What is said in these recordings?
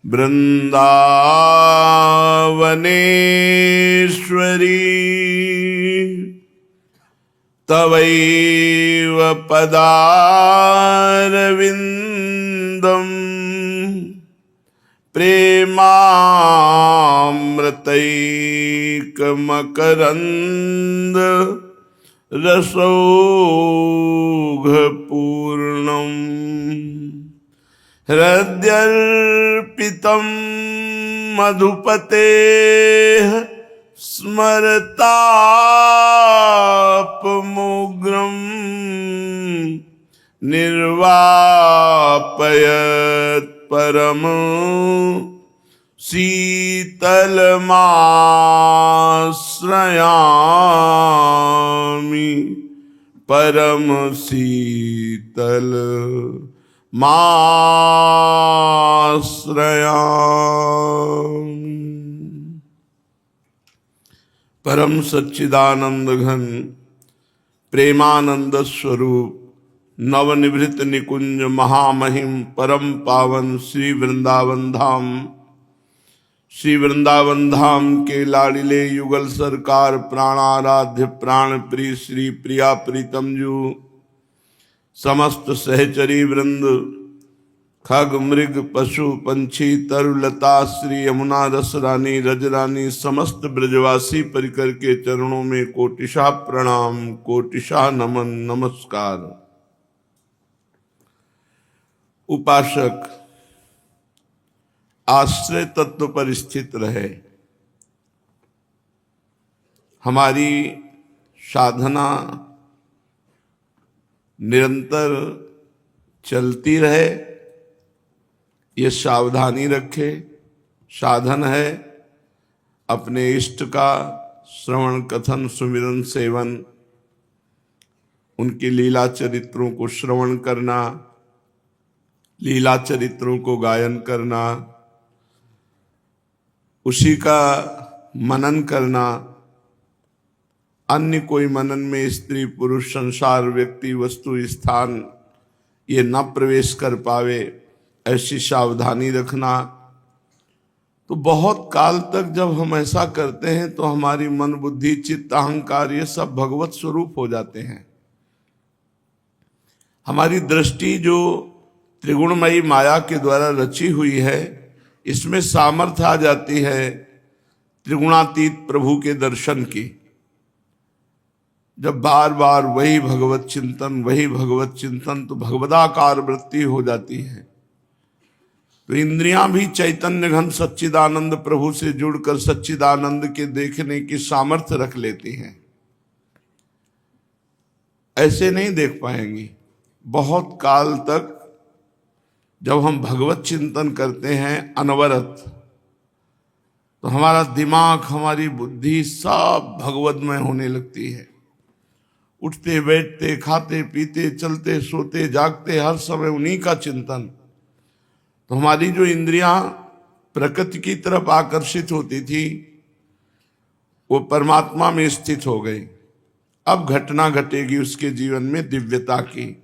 वृंदावनेश्वरी तवैव पदारविन्दम् प्रेमामृतैकमकरन्द रसौघपूर्णम् हृद्यर्पितं मधुपतेः स्मरतापमुग्रं निर्वापयत् परम शीतलमाश्रयामि परम शीतल माश्रयामि। परम सच्चिदानंद घन प्रेमानंद स्वरूप नवनिवृत्त निकुंज महामहिम परम पावन श्री वृंदावन धाम, श्री वृंदावन धाम के लाडिले युगल सरकार प्राणाराध्य प्राण प्रिय श्री प्रिया प्रीतम जू, समस्त सहचरी वृंद, खग मृग पशु पंछी तरुलता श्री यमुना रस रानी रजरानी समस्त ब्रजवासी परिकर के चरणों में कोटिशा प्रणाम, कोटिशा नमन नमस्कार। उपासक आश्रय तत्व पर स्थित रहे, हमारी साधना निरंतर चलती रहे, ये सावधानी रखे। साधन है अपने इष्ट का श्रवण कथन सुमिरन सेवन, उनकी लीला चरित्रों को श्रवण करना, लीला चरित्रों को गायन करना, उसी का मनन करना। अन्य कोई मनन में स्त्री पुरुष संसार व्यक्ति वस्तु स्थान ये न प्रवेश कर पावे, ऐसी सावधानी रखना। तो बहुत काल तक जब हम ऐसा करते हैं तो हमारी मन बुद्धि चित्त अहंकार ये सब भगवत स्वरूप हो जाते हैं। हमारी दृष्टि जो त्रिगुणमयी माया के द्वारा रची हुई है, इसमें सामर्थ्य आ जाती है त्रिगुणातीत प्रभु के दर्शन की। जब बार बार वही भगवत चिंतन तो भगवदाकार वृत्ति हो जाती है। तो इंद्रियां भी चैतन्य घन सच्चिदानंद प्रभु से जुड़कर सच्चिदानंद के देखने की सामर्थ्य रख लेती हैं। ऐसे नहीं देख पाएंगी। बहुत काल तक जब हम भगवत चिंतन करते हैं अनवरत, तो हमारा दिमाग हमारी बुद्धि सब भगवतमय होने लगती है। उठते बैठते खाते पीते चलते सोते जागते हर समय उन्हीं का चिंतन। तो हमारी जो इंद्रियां प्रकृति की तरफ आकर्षित होती थी वो परमात्मा में स्थित हो गई। अब घटना घटेगी उसके जीवन में दिव्यता की।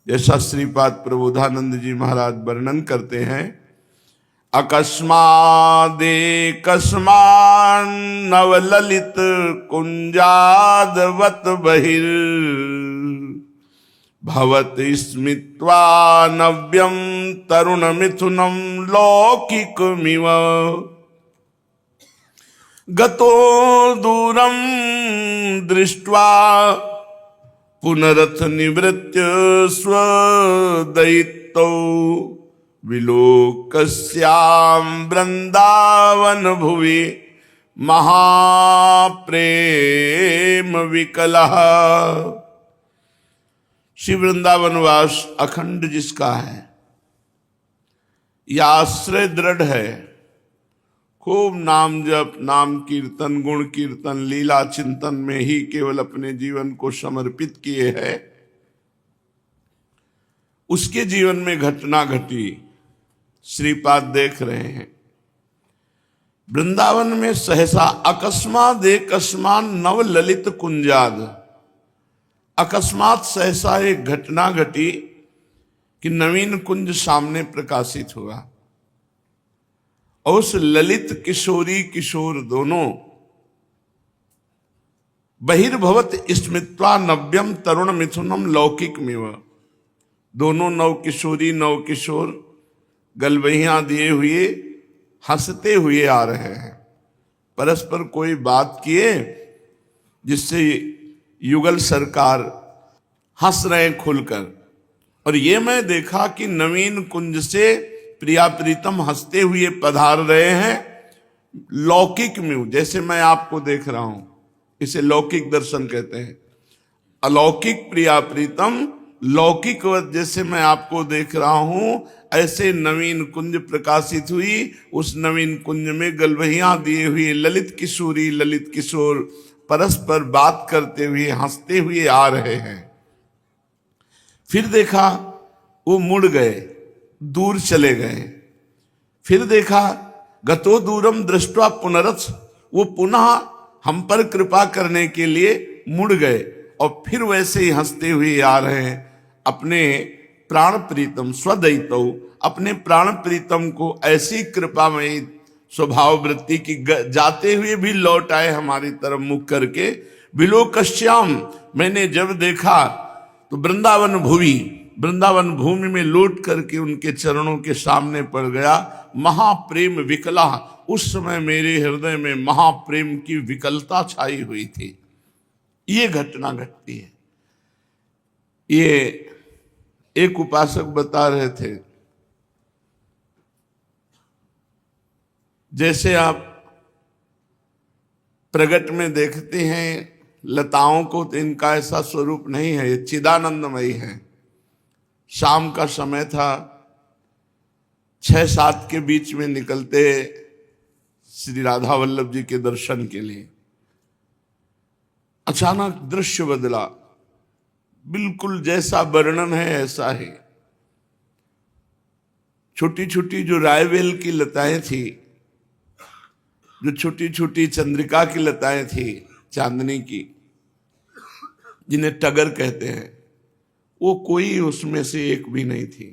जैसा श्रीपाद प्रबोधानंद जी महाराज वर्णन करते हैं, अकस्मादेकस्मान् नवललित कुंजादवत बहिर् भवत स्मित्वा नव्यम तरुण मिथुनम लौकिकमिव गतो दूरम दृष्ट्वा पुनरथ निवृत्य स्वदयितौ विलोकस्यां वृंदावन भुवि महाप्रेम विकलः। श्री वृंदावनवास अखंड जिसका है, यह आश्रय दृढ़ है। खूब नाम जप नाम कीर्तन गुण कीर्तन लीला चिंतन में ही केवल अपने जीवन को समर्पित किए है। उसके जीवन में घटना घटी, श्रीपाद देख रहे हैं। वृंदावन में सहसा अकस्मात एकस्मान नव ललित कुंजाद, अकस्मात सहसा एक घटना घटी कि नवीन कुंज सामने प्रकाशित हुआ। और उस ललित किशोरी किशोर दोनों बहिर्भवत स्मृत्वा नव्यम तरुण मिथुनम लौकिक मिव, दोनों नव किशोरी नव किशोर गलबहियां दिए हुए हंसते हुए आ रहे हैं, परस्पर कोई बात किए जिससे युगल सरकार हंस रहे हैं खुलकर। और ये मैं देखा कि नवीन कुंज से प्रिया प्रीतम हंसते हुए पधार रहे हैं लौकिक में, जैसे मैं आपको देख रहा हूं, इसे लौकिक दर्शन कहते हैं। अलौकिक प्रिया प्रीतम लौकिक जैसे मैं आपको देख रहा हूं, ऐसे नवीन कुंज प्रकाशित हुई। उस नवीन कुंज में गलबहियां दिए हुए ललित किशोरी ललित किशोर परस्पर बात करते हुए हंसते हुए आ रहे हैं। फिर देखा वो मुड़ गए, दूर चले गए। फिर देखा गतो दूरम दृष्टवा पुनरथ, वो पुनः हम पर कृपा करने के लिए मुड़ गए और फिर वैसे ही हंसते हुए आ रहे हैं। अपने प्राण प्रीतम स्वदैतो, अपने प्राण प्रीतम को ऐसी कृपामयी स्वभाव वृत्ति की जाते हुए भी लौट आए हमारी तरफ मुख करके। विलोकश्याम, मैंने जब देखा तो वृंदावन भूमि, वृंदावन भूमि में लौट करके उनके चरणों के सामने पड़ गया। महाप्रेम विकला, उस समय मेरे हृदय में महाप्रेम की विकलता छाई हुई थी। ये घटना घटती है। ये एक उपासक बता रहे थे, जैसे आप प्रगट में देखते हैं लताओं को, तो इनका ऐसा स्वरूप नहीं है, ये चिदानंदमयी है। शाम का समय था, 6-7 के बीच में निकलते श्री राधा वल्लभ जी के दर्शन के लिए। अचानक दृश्य बदला, बिल्कुल जैसा वर्णन है ऐसा ही। छोटी छोटी जो रायवेल की लताएं थी, जो छोटी छोटी चंद्रिका की लताएं थी चांदनी की, जिन्हें टगर कहते हैं, वो कोई उसमें से एक भी नहीं थी।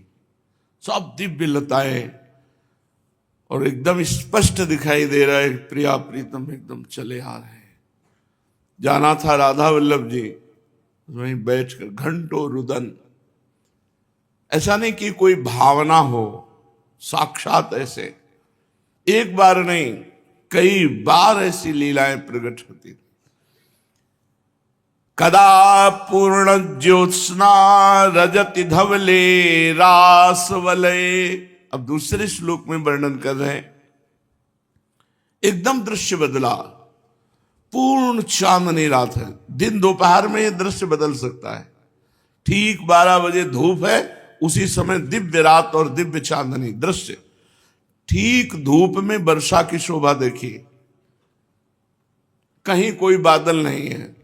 सब दिव्य लताएं और एकदम स्पष्ट दिखाई दे रहा है प्रिया प्रीतम एकदम चले आ रहे हैं। जाना था राधा वल्लभ जी, वहीं बैठकर घंटों रुदन, ऐसा नहीं कि कोई भावना हो, साक्षात ऐसे एक बार नहीं कई बार ऐसी लीलाएं प्रकट होती। कदा पूर्ण ज्योत्स्ना रजति धवले रास वलय। अब दूसरे श्लोक में वर्णन कर रहे हैं, एकदम दृश्य बदला, पूर्ण चांदनी रात है। दिन दोपहर में यह दृश्य बदल सकता है। ठीक 12 बजे धूप है, उसी समय दिव्य रात और दिव्य चांदनी दृश्य। ठीक धूप में वर्षा की शोभा देखिए, कहीं कोई बादल नहीं है,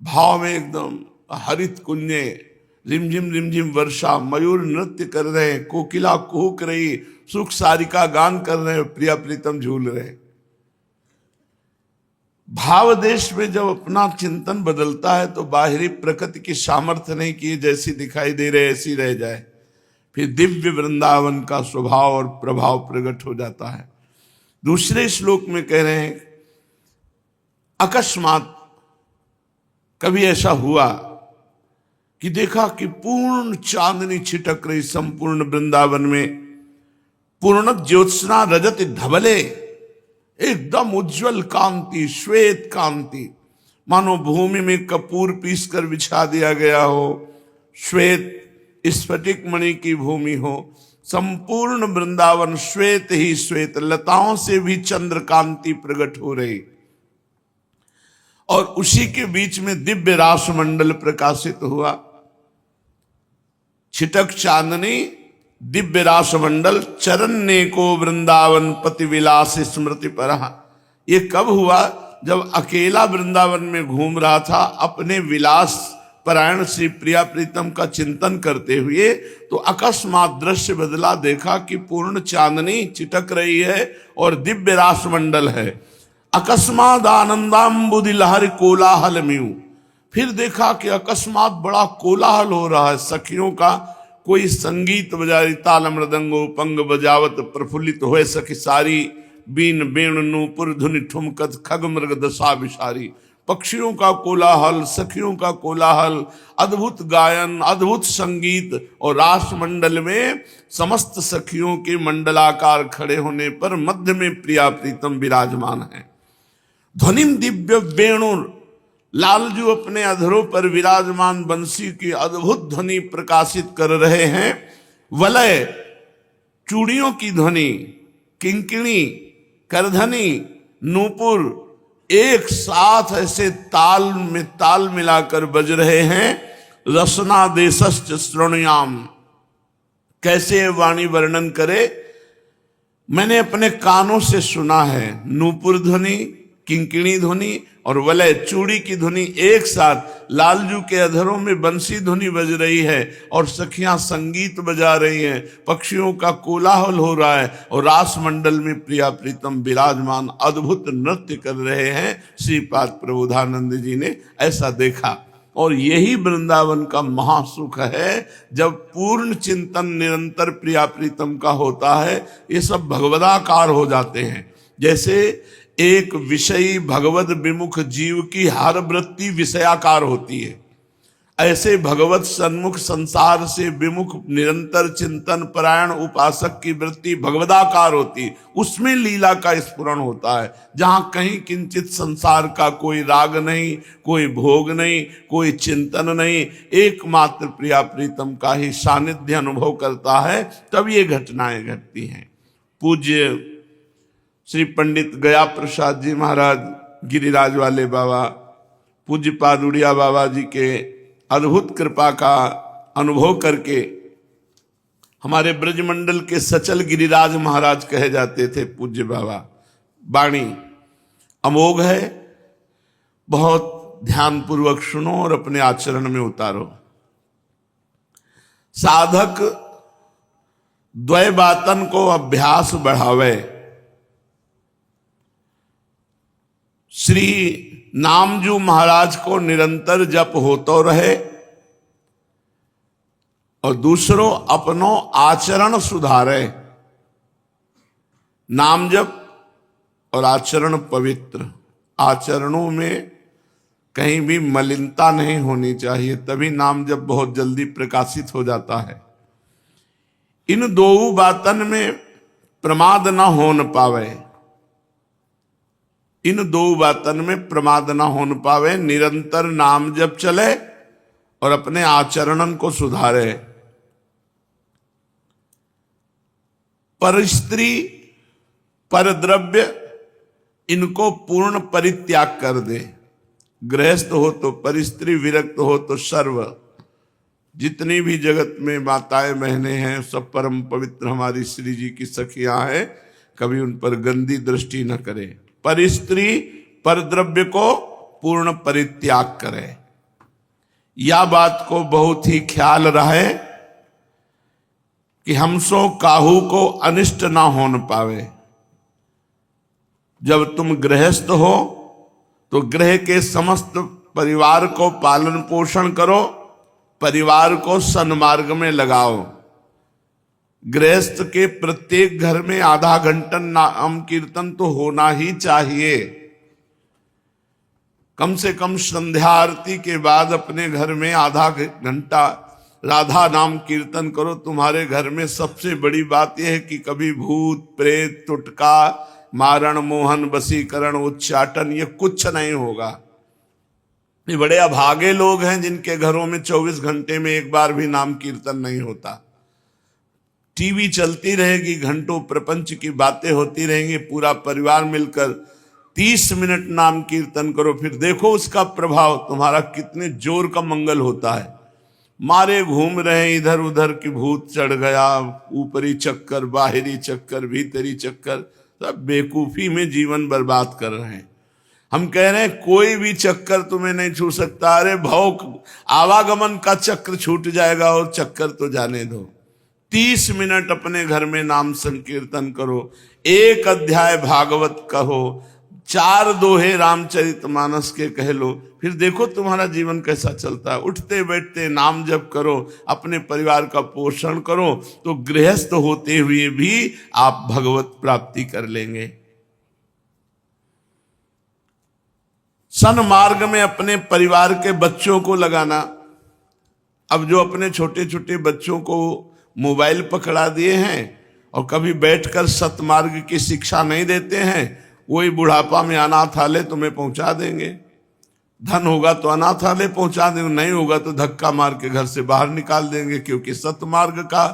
भाव में एकदम हरित कुंजे, रिमझिम रिमझिम वर्षा, मयूर नृत्य कर रहे हैं, कोकिला कुहुक रही, सुख सारिका गान कर रहे हैं, प्रिया प्रीतम झूल रहे हैं। भाव देश में जब अपना चिंतन बदलता है तो बाहरी प्रकृति की सामर्थ्य नहीं कि जैसी दिखाई दे रहे ऐसी रह जाए, फिर दिव्य वृंदावन का स्वभाव और प्रभाव प्रकट हो जाता है। दूसरे श्लोक में कह रहे हैं, अकस्मात कभी ऐसा हुआ कि देखा कि पूर्ण चांदनी छिटक रही संपूर्ण वृंदावन में, पूर्ण ज्योत्सना रजत धवले, एकदम उज्जवल कांति, श्वेत कांति, मानो भूमि में कपूर पीस कर बिछा दिया गया हो, श्वेत स्फटिक मणि की भूमि हो। संपूर्ण वृंदावन श्वेत ही श्वेत, लताओं से भी चंद्र कांति प्रकट हो रही, और उसी के बीच में दिव्य रास मंडल प्रकाशित हुआ। छिटक चांदनी, दिव्य रास मंडल, चरण्य को वृंदावन पति विलास स्मृति पर। ये कब हुआ? जब अकेला वृंदावन में घूम रहा था, अपने विलास परायण श्री प्रिया प्रीतम का चिंतन करते हुए, तो अकस्मात दृश्य बदला। देखा कि पूर्ण चांदनी चिटक रही है और दिव्य रास मंडल है। अकस्मात आनंदाम्बुदि लहर कोलाहल म्यू, फिर देखा कि अकस्मात बड़ा कोलाहल हो रहा है, सखियों का कोई संगीत बजारी ताल मृदंगो पंग बजावत प्रफुल्लित होए सखी सारी, बीन बेण नूपुर धुनि ठुमकत खग मृग दशा विसारी। पक्षियों का कोलाहल, सखियों का कोलाहल, अद्भुत गायन, अद्भुत संगीत, और रासमंडल में समस्त सखियों के मंडलाकार खड़े होने पर मध्य में प्रिया प्रीतम विराजमान है। ध्वनिम दिव्य वेणु, लालजू अपने अधरों पर विराजमान बंसी की अद्भुत ध्वनि प्रकाशित कर रहे हैं। वलय, चूड़ियों की ध्वनि, किंकिणी, करधनी, नूपुर एक साथ ऐसे ताल में ताल मिलाकर बज रहे हैं। रसना देशश्च श्रोणयाम, कैसे वाणी वर्णन करे, मैंने अपने कानों से सुना है। नूपुर ध्वनि, किंकिणी ध्वनि और वलय चूड़ी की ध्वनि एक साथ लालजू के अधरों में बंसी ध्वनि बज रही है और सखियां संगीत बजा रही हैं, पक्षियों का कोलाहल हो रहा है और रास मंडल में प्रिया प्रीतम विराजमान अद्भुत नृत्य कर रहे हैं। श्रीपाद प्रबोधानंद जी ने ऐसा देखा। और यही वृंदावन का महासुख है, जब पूर्ण चिंतन निरंतर प्रिया प्रीतम का होता है, ये सब भगवदाकार हो जाते हैं। जैसे एक विषयी भगवत विमुख जीव की हर वृत्ति विषयाकार होती है, ऐसे भगवत सन्मुख संसार से विमुख निरंतर चिंतन परायण उपासक की वृत्ति भगवदाकार होती, उसमें लीला का स्फुरण होता है। जहां कहीं किंचित संसार का कोई राग नहीं, कोई भोग नहीं, कोई चिंतन नहीं, एकमात्र प्रिया प्रीतम का ही सानिध्य अनुभव करता है, तब ये घटनाएं घटती हैं। पूज्य श्री पंडित गया प्रसाद जी महाराज गिरिराज वाले बाबा, पूज्य पादुड़िया बाबा जी के अद्भुत कृपा का अनुभव करके हमारे ब्रजमंडल के सचल गिरिराज महाराज कहे जाते थे पूज्य बाबा। वाणी अमोघ है, बहुत ध्यानपूर्वक सुनो और अपने आचरण में उतारो। साधक द्वय बातन को अभ्यास बढ़ावे, श्री नामजू महाराज को निरंतर जप होतो रहे और दूसरों अपनो आचरण सुधारे। नाम जप और आचरण पवित्र, आचरणों में कहीं भी मलिनता नहीं होनी चाहिए, तभी नाम जप बहुत जल्दी प्रकाशित हो जाता है। इन दो बातन में प्रमाद न होन पावे, इन दो बातन में प्रमाद न होन पावे, निरंतर नाम जप चले और अपने आचरणन को सुधारे। पर स्त्री पर द्रव्य इनको पूर्ण परित्याग कर दे। गृहस्थ हो तो पर स्त्री, विरक्त हो तो सर्व। जितनी भी जगत में माताएं बहनें हैं सब परम पवित्र हमारी श्री जी की सखियां हैं, कभी उन पर गंदी दृष्टि न करे। पर स्त्री पर द्रव्य को पूर्ण परित्याग करे, या बात को बहुत ही ख्याल रहे कि हमसो काहू को अनिष्ट ना होन पावे। जब तुम गृहस्थ हो तो गृह के समस्त परिवार को पालन पोषण करो, परिवार को सन्मार्ग में लगाओ। गृहस्थ के प्रत्येक घर में आधा घंटा नाम कीर्तन तो होना ही चाहिए। कम से कम संध्या आरती के बाद अपने घर में आधा घंटा राधा नाम कीर्तन करो। तुम्हारे घर में सबसे बड़ी बात यह है कि कभी भूत प्रेत टुटका मारण मोहन वशीकरण उच्चाटन ये कुछ नहीं होगा। ये बड़े अभागे लोग हैं जिनके घरों में 24 घंटे में एक बार भी नाम कीर्तन नहीं होता। टीवी चलती रहेगी, घंटों प्रपंच की बातें होती रहेंगी, पूरा परिवार मिलकर 30 मिनट नाम कीर्तन करो, फिर देखो उसका प्रभाव तुम्हारा कितने जोर का मंगल होता है। मारे घूम रहे इधर उधर की भूत चढ़ गया, ऊपरी चक्कर बाहरी चक्कर भीतरी चक्कर, सब बेकूफी में जीवन बर्बाद कर रहे हैं। हम कह रहे हैं कोई भी चक्कर तुम्हें नहीं छू सकता। अरे भव आवागमन का चक्र छूट जाएगा और चक्कर तो जाने दो। 30 मिनट अपने घर में नाम संकीर्तन करो, एक अध्याय भागवत कहो, 4 दोहे रामचरितमानस के कह लो, फिर देखो तुम्हारा जीवन कैसा चलता है। उठते बैठते नाम जप करो, अपने परिवार का पोषण करो, तो गृहस्थ होते हुए भी आप भगवत प्राप्ति कर लेंगे। सन्मार्ग में अपने परिवार के बच्चों को लगाना। अब जो अपने छोटे छोटे बच्चों को मोबाइल पकड़ा दिए हैं और कभी बैठकर सतमार्ग की शिक्षा नहीं देते हैं, वही बुढ़ापा में अनाथालय तुम्हें पहुंचा देंगे। धन होगा तो अनाथालय पहुंचा देंगे, नहीं होगा तो धक्का मार के घर से बाहर निकाल देंगे, क्योंकि सतमार्ग का,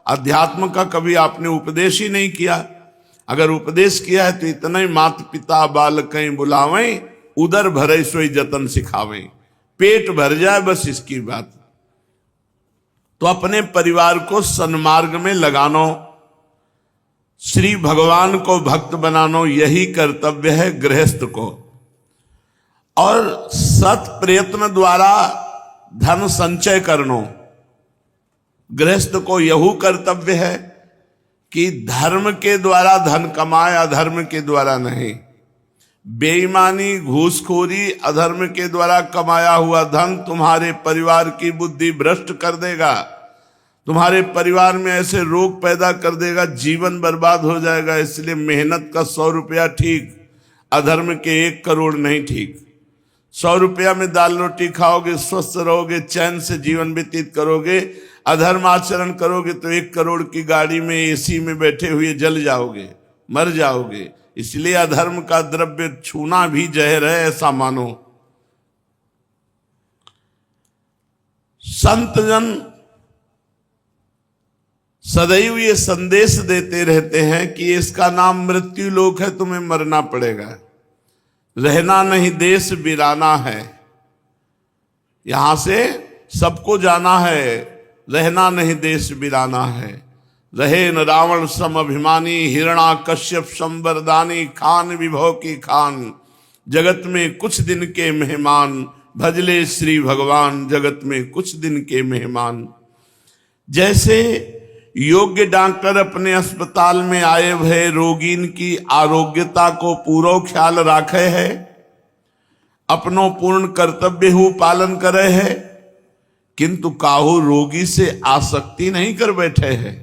अध्यात्म का कभी आपने उपदेश ही नहीं किया। अगर उपदेश किया है तो इतना ही, माता पिता बालकं बुलावें, उदर भरे सोई जतन सिखावें, पेट भर जाए बस इसकी बात। तो अपने परिवार को सन्मार्ग में लगानो, श्री भगवान को भक्त बनानो, यही कर्तव्य है गृहस्थ को। और सत प्रयत्न द्वारा धन संचय करनो, गृहस्थ को यहू कर्तव्य है कि धर्म के द्वारा धन कमाए, अधर्म के द्वारा नहीं। बेईमानी, घूसखोरी, अधर्म के द्वारा कमाया हुआ धन तुम्हारे परिवार की बुद्धि भ्रष्ट कर देगा, तुम्हारे परिवार में ऐसे रोग पैदा कर देगा, जीवन बर्बाद हो जाएगा। इसलिए मेहनत का 100 रुपया ठीक, अधर्म के 1 करोड़ नहीं ठीक। 100 रुपया में दाल रोटी खाओगे, स्वस्थ रहोगे, चैन से जीवन व्यतीत करोगे। अधर्म आचरण करोगे तो 1 करोड़ की गाड़ी में एसी में बैठे हुए जल जाओगे, मर जाओगे। इसलिए अधर्म का द्रव्य छूना भी जहर है, ऐसा मानो। संत जन सदैव ये संदेश देते रहते हैं कि इसका नाम मृत्यु लोक है, तुम्हें मरना पड़ेगा, रहना नहीं देश बिराना है। यहां से सबको जाना है, रहना नहीं देश बिराना है। रहे न रावण सम अभिमानी, हिरणा कश्यप संवरदानी, खान विभव की खान, जगत में कुछ दिन के मेहमान, भजले श्री भगवान, जगत में कुछ दिन के मेहमान। जैसे योग्य डॉक्टर अपने अस्पताल में आए भय रोगीन की आरोग्यता को पूरा ख्याल राखे है, अपनो पूर्ण कर्तव्य हु पालन करे है, किंतु काहू रोगी से आसक्ति नहीं कर बैठे है।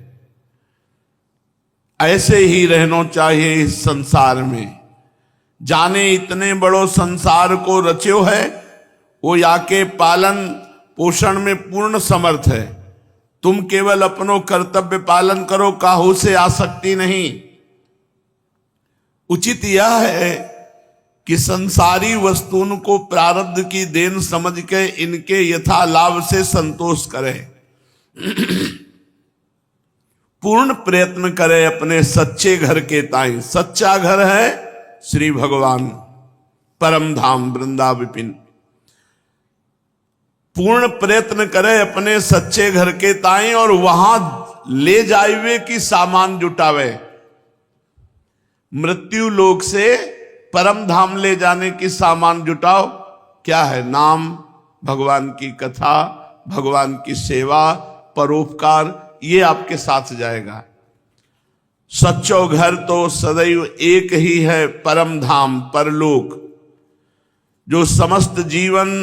ऐसे ही रहना चाहिए इस संसार में। जाने इतने बड़ो संसार को रच्यो है, वो याके पालन पोषण में पूर्ण समर्थ है। तुम केवल अपनो कर्तव्य पालन करो, काहू से आसक्ति नहीं। उचित यह है कि संसारी वस्तुओं को प्रारब्ध की देन समझ के इनके यथा लाभ से संतोष करें। पूर्ण प्रयत्न करे अपने सच्चे घर के ताई। सच्चा घर है श्री भगवान, परम धाम वृंदा विपिन। पूर्ण प्रयत्न करे अपने सच्चे घर के ताई और वहां ले जाइवे की सामान जुटावे। मृत्यु लोक से परम धाम ले जाने की सामान जुटाओ। क्या है? नाम, भगवान की कथा, भगवान की सेवा, परोपकार, ये आपके साथ जाएगा। सच्चो घर तो सदैव एक ही है, परम धाम परलोक। जो समस्त जीवन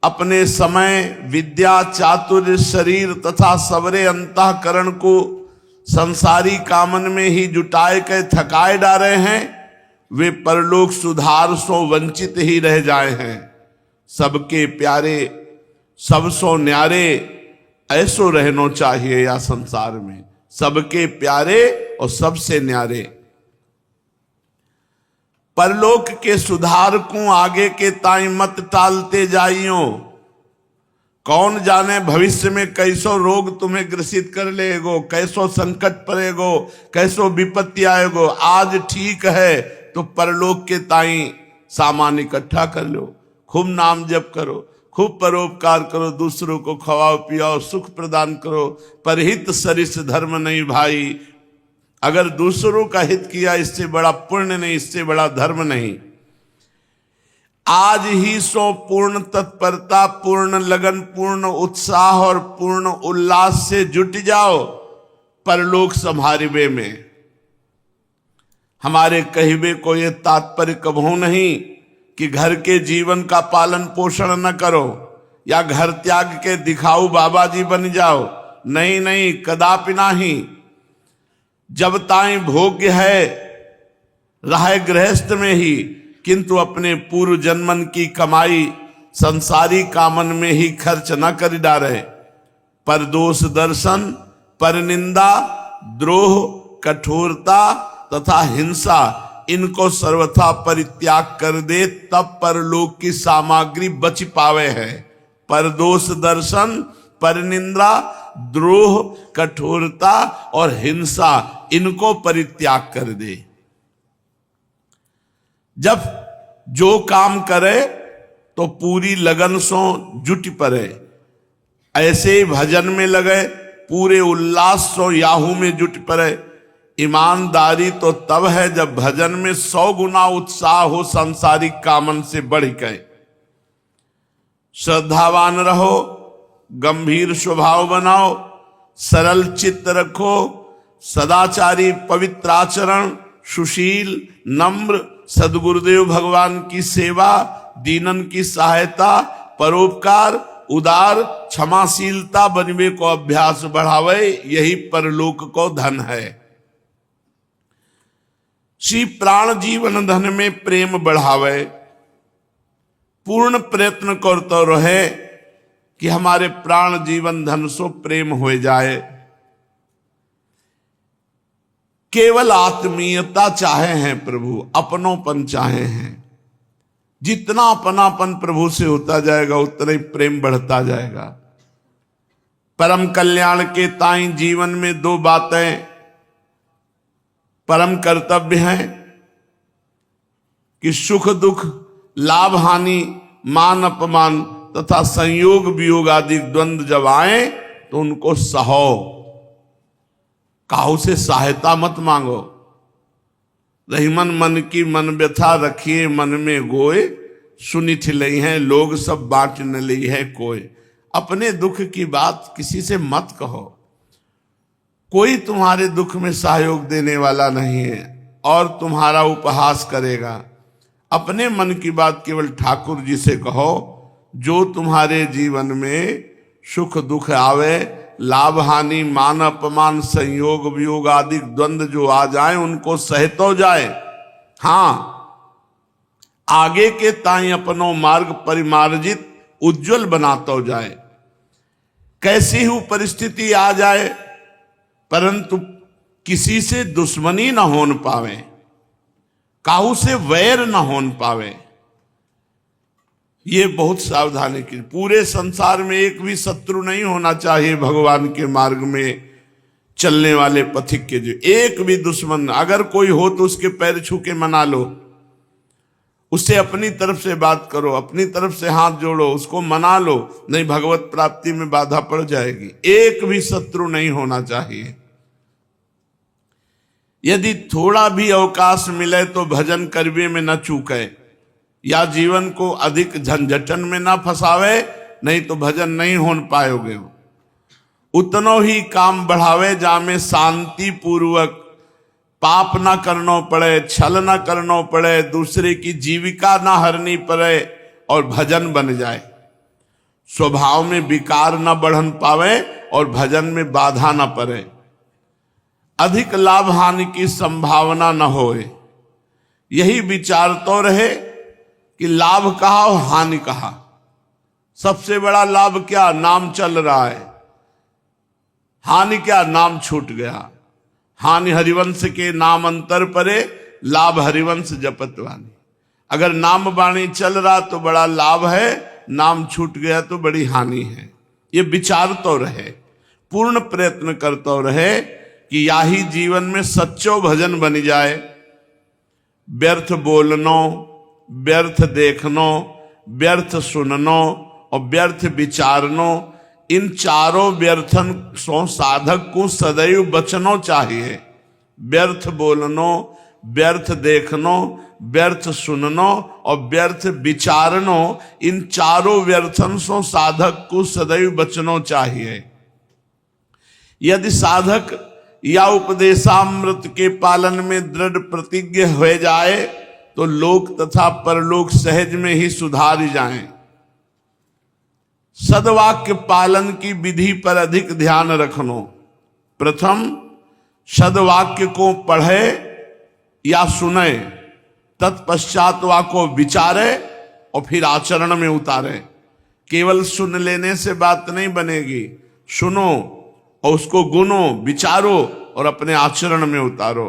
अपने समय, विद्या, चातुर्य, शरीर तथा सबरे अंतःकरण को संसारी कामन में ही जुटाए के थकाए डाले हैं, वे परलोक सुधार सो वंचित ही रह जाए हैं। सबके प्यारे, सब सो न्यारे, ऐसो रहना चाहिए या संसार में। सबके प्यारे और सबसे न्यारे। परलोक के सुधार को आगे के ताई मत टालते जाइयो। कौन जाने भविष्य में कैसो रोग तुम्हें ग्रसित कर लेगो, कैसो संकट पड़ेगो, कैसो विपत्ति आएगो। आज ठीक है तो परलोक के ताई सामान इकट्ठा कर लो। खूब नाम जप करो, खूब परोपकार करो, दूसरों को खवाओ पियाओ, सुख प्रदान करो। परहित सरिस धर्म नहीं भाई। अगर दूसरों का हित किया, इससे बड़ा पुण्य नहीं, इससे बड़ा धर्म नहीं। आज ही सो पूर्ण तत्परता, पूर्ण लगन, पूर्ण उत्साह और पूर्ण उल्लास से जुट जाओ परलोक संभारिबे में। हमारे कहवे को ये तात्पर्य कबहू नहीं कि घर के जीवन का पालन पोषण न करो या घर त्याग के दिखाऊ बाबा जी बन जाओ। नहीं नहीं, कदापि नहीं। जब ताई भोग्य है रहे गृहस्थ में ही, किंतु अपने पूर्व जन्मन की कमाई संसारी कामन में ही खर्च न कर डाले। पर दोष दर्शन, पर निंदा, द्रोह, कठोरता तथा हिंसा इनको सर्वथा परित्याग कर दे, तब परलोक की सामग्री बच पावे है। पर दोष दर्शन, पर निंदा, द्रोह, कठोरता और हिंसा इनको परित्याग कर दे। जब जो काम करे तो पूरी लगन सो जुट पड़े, ऐसे ही भजन में लगे, पूरे उल्लास सो याहू में जुट पड़े। ईमानदारी तो तब है जब भजन में 100 गुना उत्साह हो सांसारिक कामन से बढ़ गए। श्रद्धावान रहो, गंभीर स्वभाव बनाओ, सरल चित्त रखो, सदाचारी पवित्र आचरण, सुशील, नम्र, सदगुरुदेव भगवान की सेवा, दीनन की सहायता, परोपकार, उदार, क्षमाशीलता बनवे को अभ्यास बढ़ावे, यही परलोक को धन है। श्री प्राण जीवन धन में प्रेम बढ़ावे, पूर्ण प्रयत्न करते रहे कि हमारे प्राण जीवन धन सो प्रेम हो जाए। केवल आत्मीयता चाहे हैं प्रभु, अपनोपन चाहे हैं। जितना अपनापन प्रभु से होता जाएगा उतना ही प्रेम बढ़ता जाएगा। परम कल्याण के ताई जीवन में 2 बातें परम कर्तव्य हैं कि सुख दुख, लाभ हानि, मान अपमान तथा संयोग वियोग आदि द्वंद्व जब आए तो उनको सहो। काहू से सहायता मत मांगो। रहीमन मन की मन व्यथा रखिए मन में गोए, सुनी ठिलई हैं लोग सब बांट न ली है कोई। अपने दुख की बात किसी से मत कहो, कोई तुम्हारे दुख में सहयोग देने वाला नहीं है और तुम्हारा उपहास करेगा। अपने मन की बात केवल ठाकुर जी से कहो। जो तुम्हारे जीवन में सुख दुख आवे, लाभ हानि, मान अपमान, संयोग वियोग आदि द्वंद्व जो आ जाए उनको सहतो जाए। हां, आगे के ताई अपनो मार्ग परिमार्जित उज्जवल बनातो जाए। कैसी ही परिस्थिति आ जाए परंतु किसी से दुश्मनी न होन पावे, काहू से वैर न होन पावे। ये बहुत सावधानी की। पूरे संसार में एक भी शत्रु नहीं होना चाहिए भगवान के मार्ग में चलने वाले पथिक के। जो एक भी दुश्मन अगर कोई हो तो उसके पैर छू के मना लो, उससे अपनी तरफ से बात करो, अपनी तरफ से हाथ जोड़ो, उसको मना लो, नहीं भगवत प्राप्ति में बाधा पड़ जाएगी। एक भी शत्रु नहीं होना चाहिए। यदि थोड़ा भी अवकाश मिले तो भजन करवे में न चूके या जीवन को अधिक झंझटन में न फंसावे, नहीं तो भजन नहीं हो पाओगे। उतनो ही काम बढ़ावे जामे शांति पूर्वक पाप ना करना पड़े, छल ना करना पड़े, दूसरे की जीविका ना हरनी पड़े और भजन बन जाए। स्वभाव में विकार ना बढ़न पावे और भजन में बाधा ना पड़े। अधिक लाभ हानि की संभावना न होए। यही विचार तो रहे कि लाभ कहा और हानि कहा। सबसे बड़ा लाभ क्या? नाम चल रहा है। हानि क्या? नाम छूट गया। हानि हरिवंश के नाम अंतर परे, लाभ हरिवंश जपत वाणी। अगर नाम वाणी चल रहा तो बड़ा लाभ है, नाम छूट गया तो बड़ी हानि है। ये विचार तो रहे, पूर्ण प्रयत्न करते रहे कि याही जीवन में सच्चो भजन बन जाए। व्यर्थ बोलनो, व्यर्थ देखनो, व्यर्थ सुननो और व्यर्थ विचारनो, इन चारों व्यर्थन सो साधक को सदैव बचनो चाहिए। व्यर्थ बोलनो, व्यर्थ देखनो, व्यर्थ सुननो और व्यर्थ विचारनो, इन चारों व्यर्थन सो साधक को सदैव बचनो चाहिए। यदि साधक या उपदेशामृत के पालन में दृढ़ प्रतिज्ञ हो जाए तो लोक तथा परलोक सहज में ही सुधार जाएं। सदवाक्य पालन की विधि पर अधिक ध्यान रखनो। प्रथम सदवाक्य को पढ़े या सुने, तत्पश्चात वाको विचारे और फिर आचरण में उतारे। केवल सुन लेने से बात नहीं बनेगी, सुनो और उसको गुनो, विचारो और अपने आचरण में उतारो।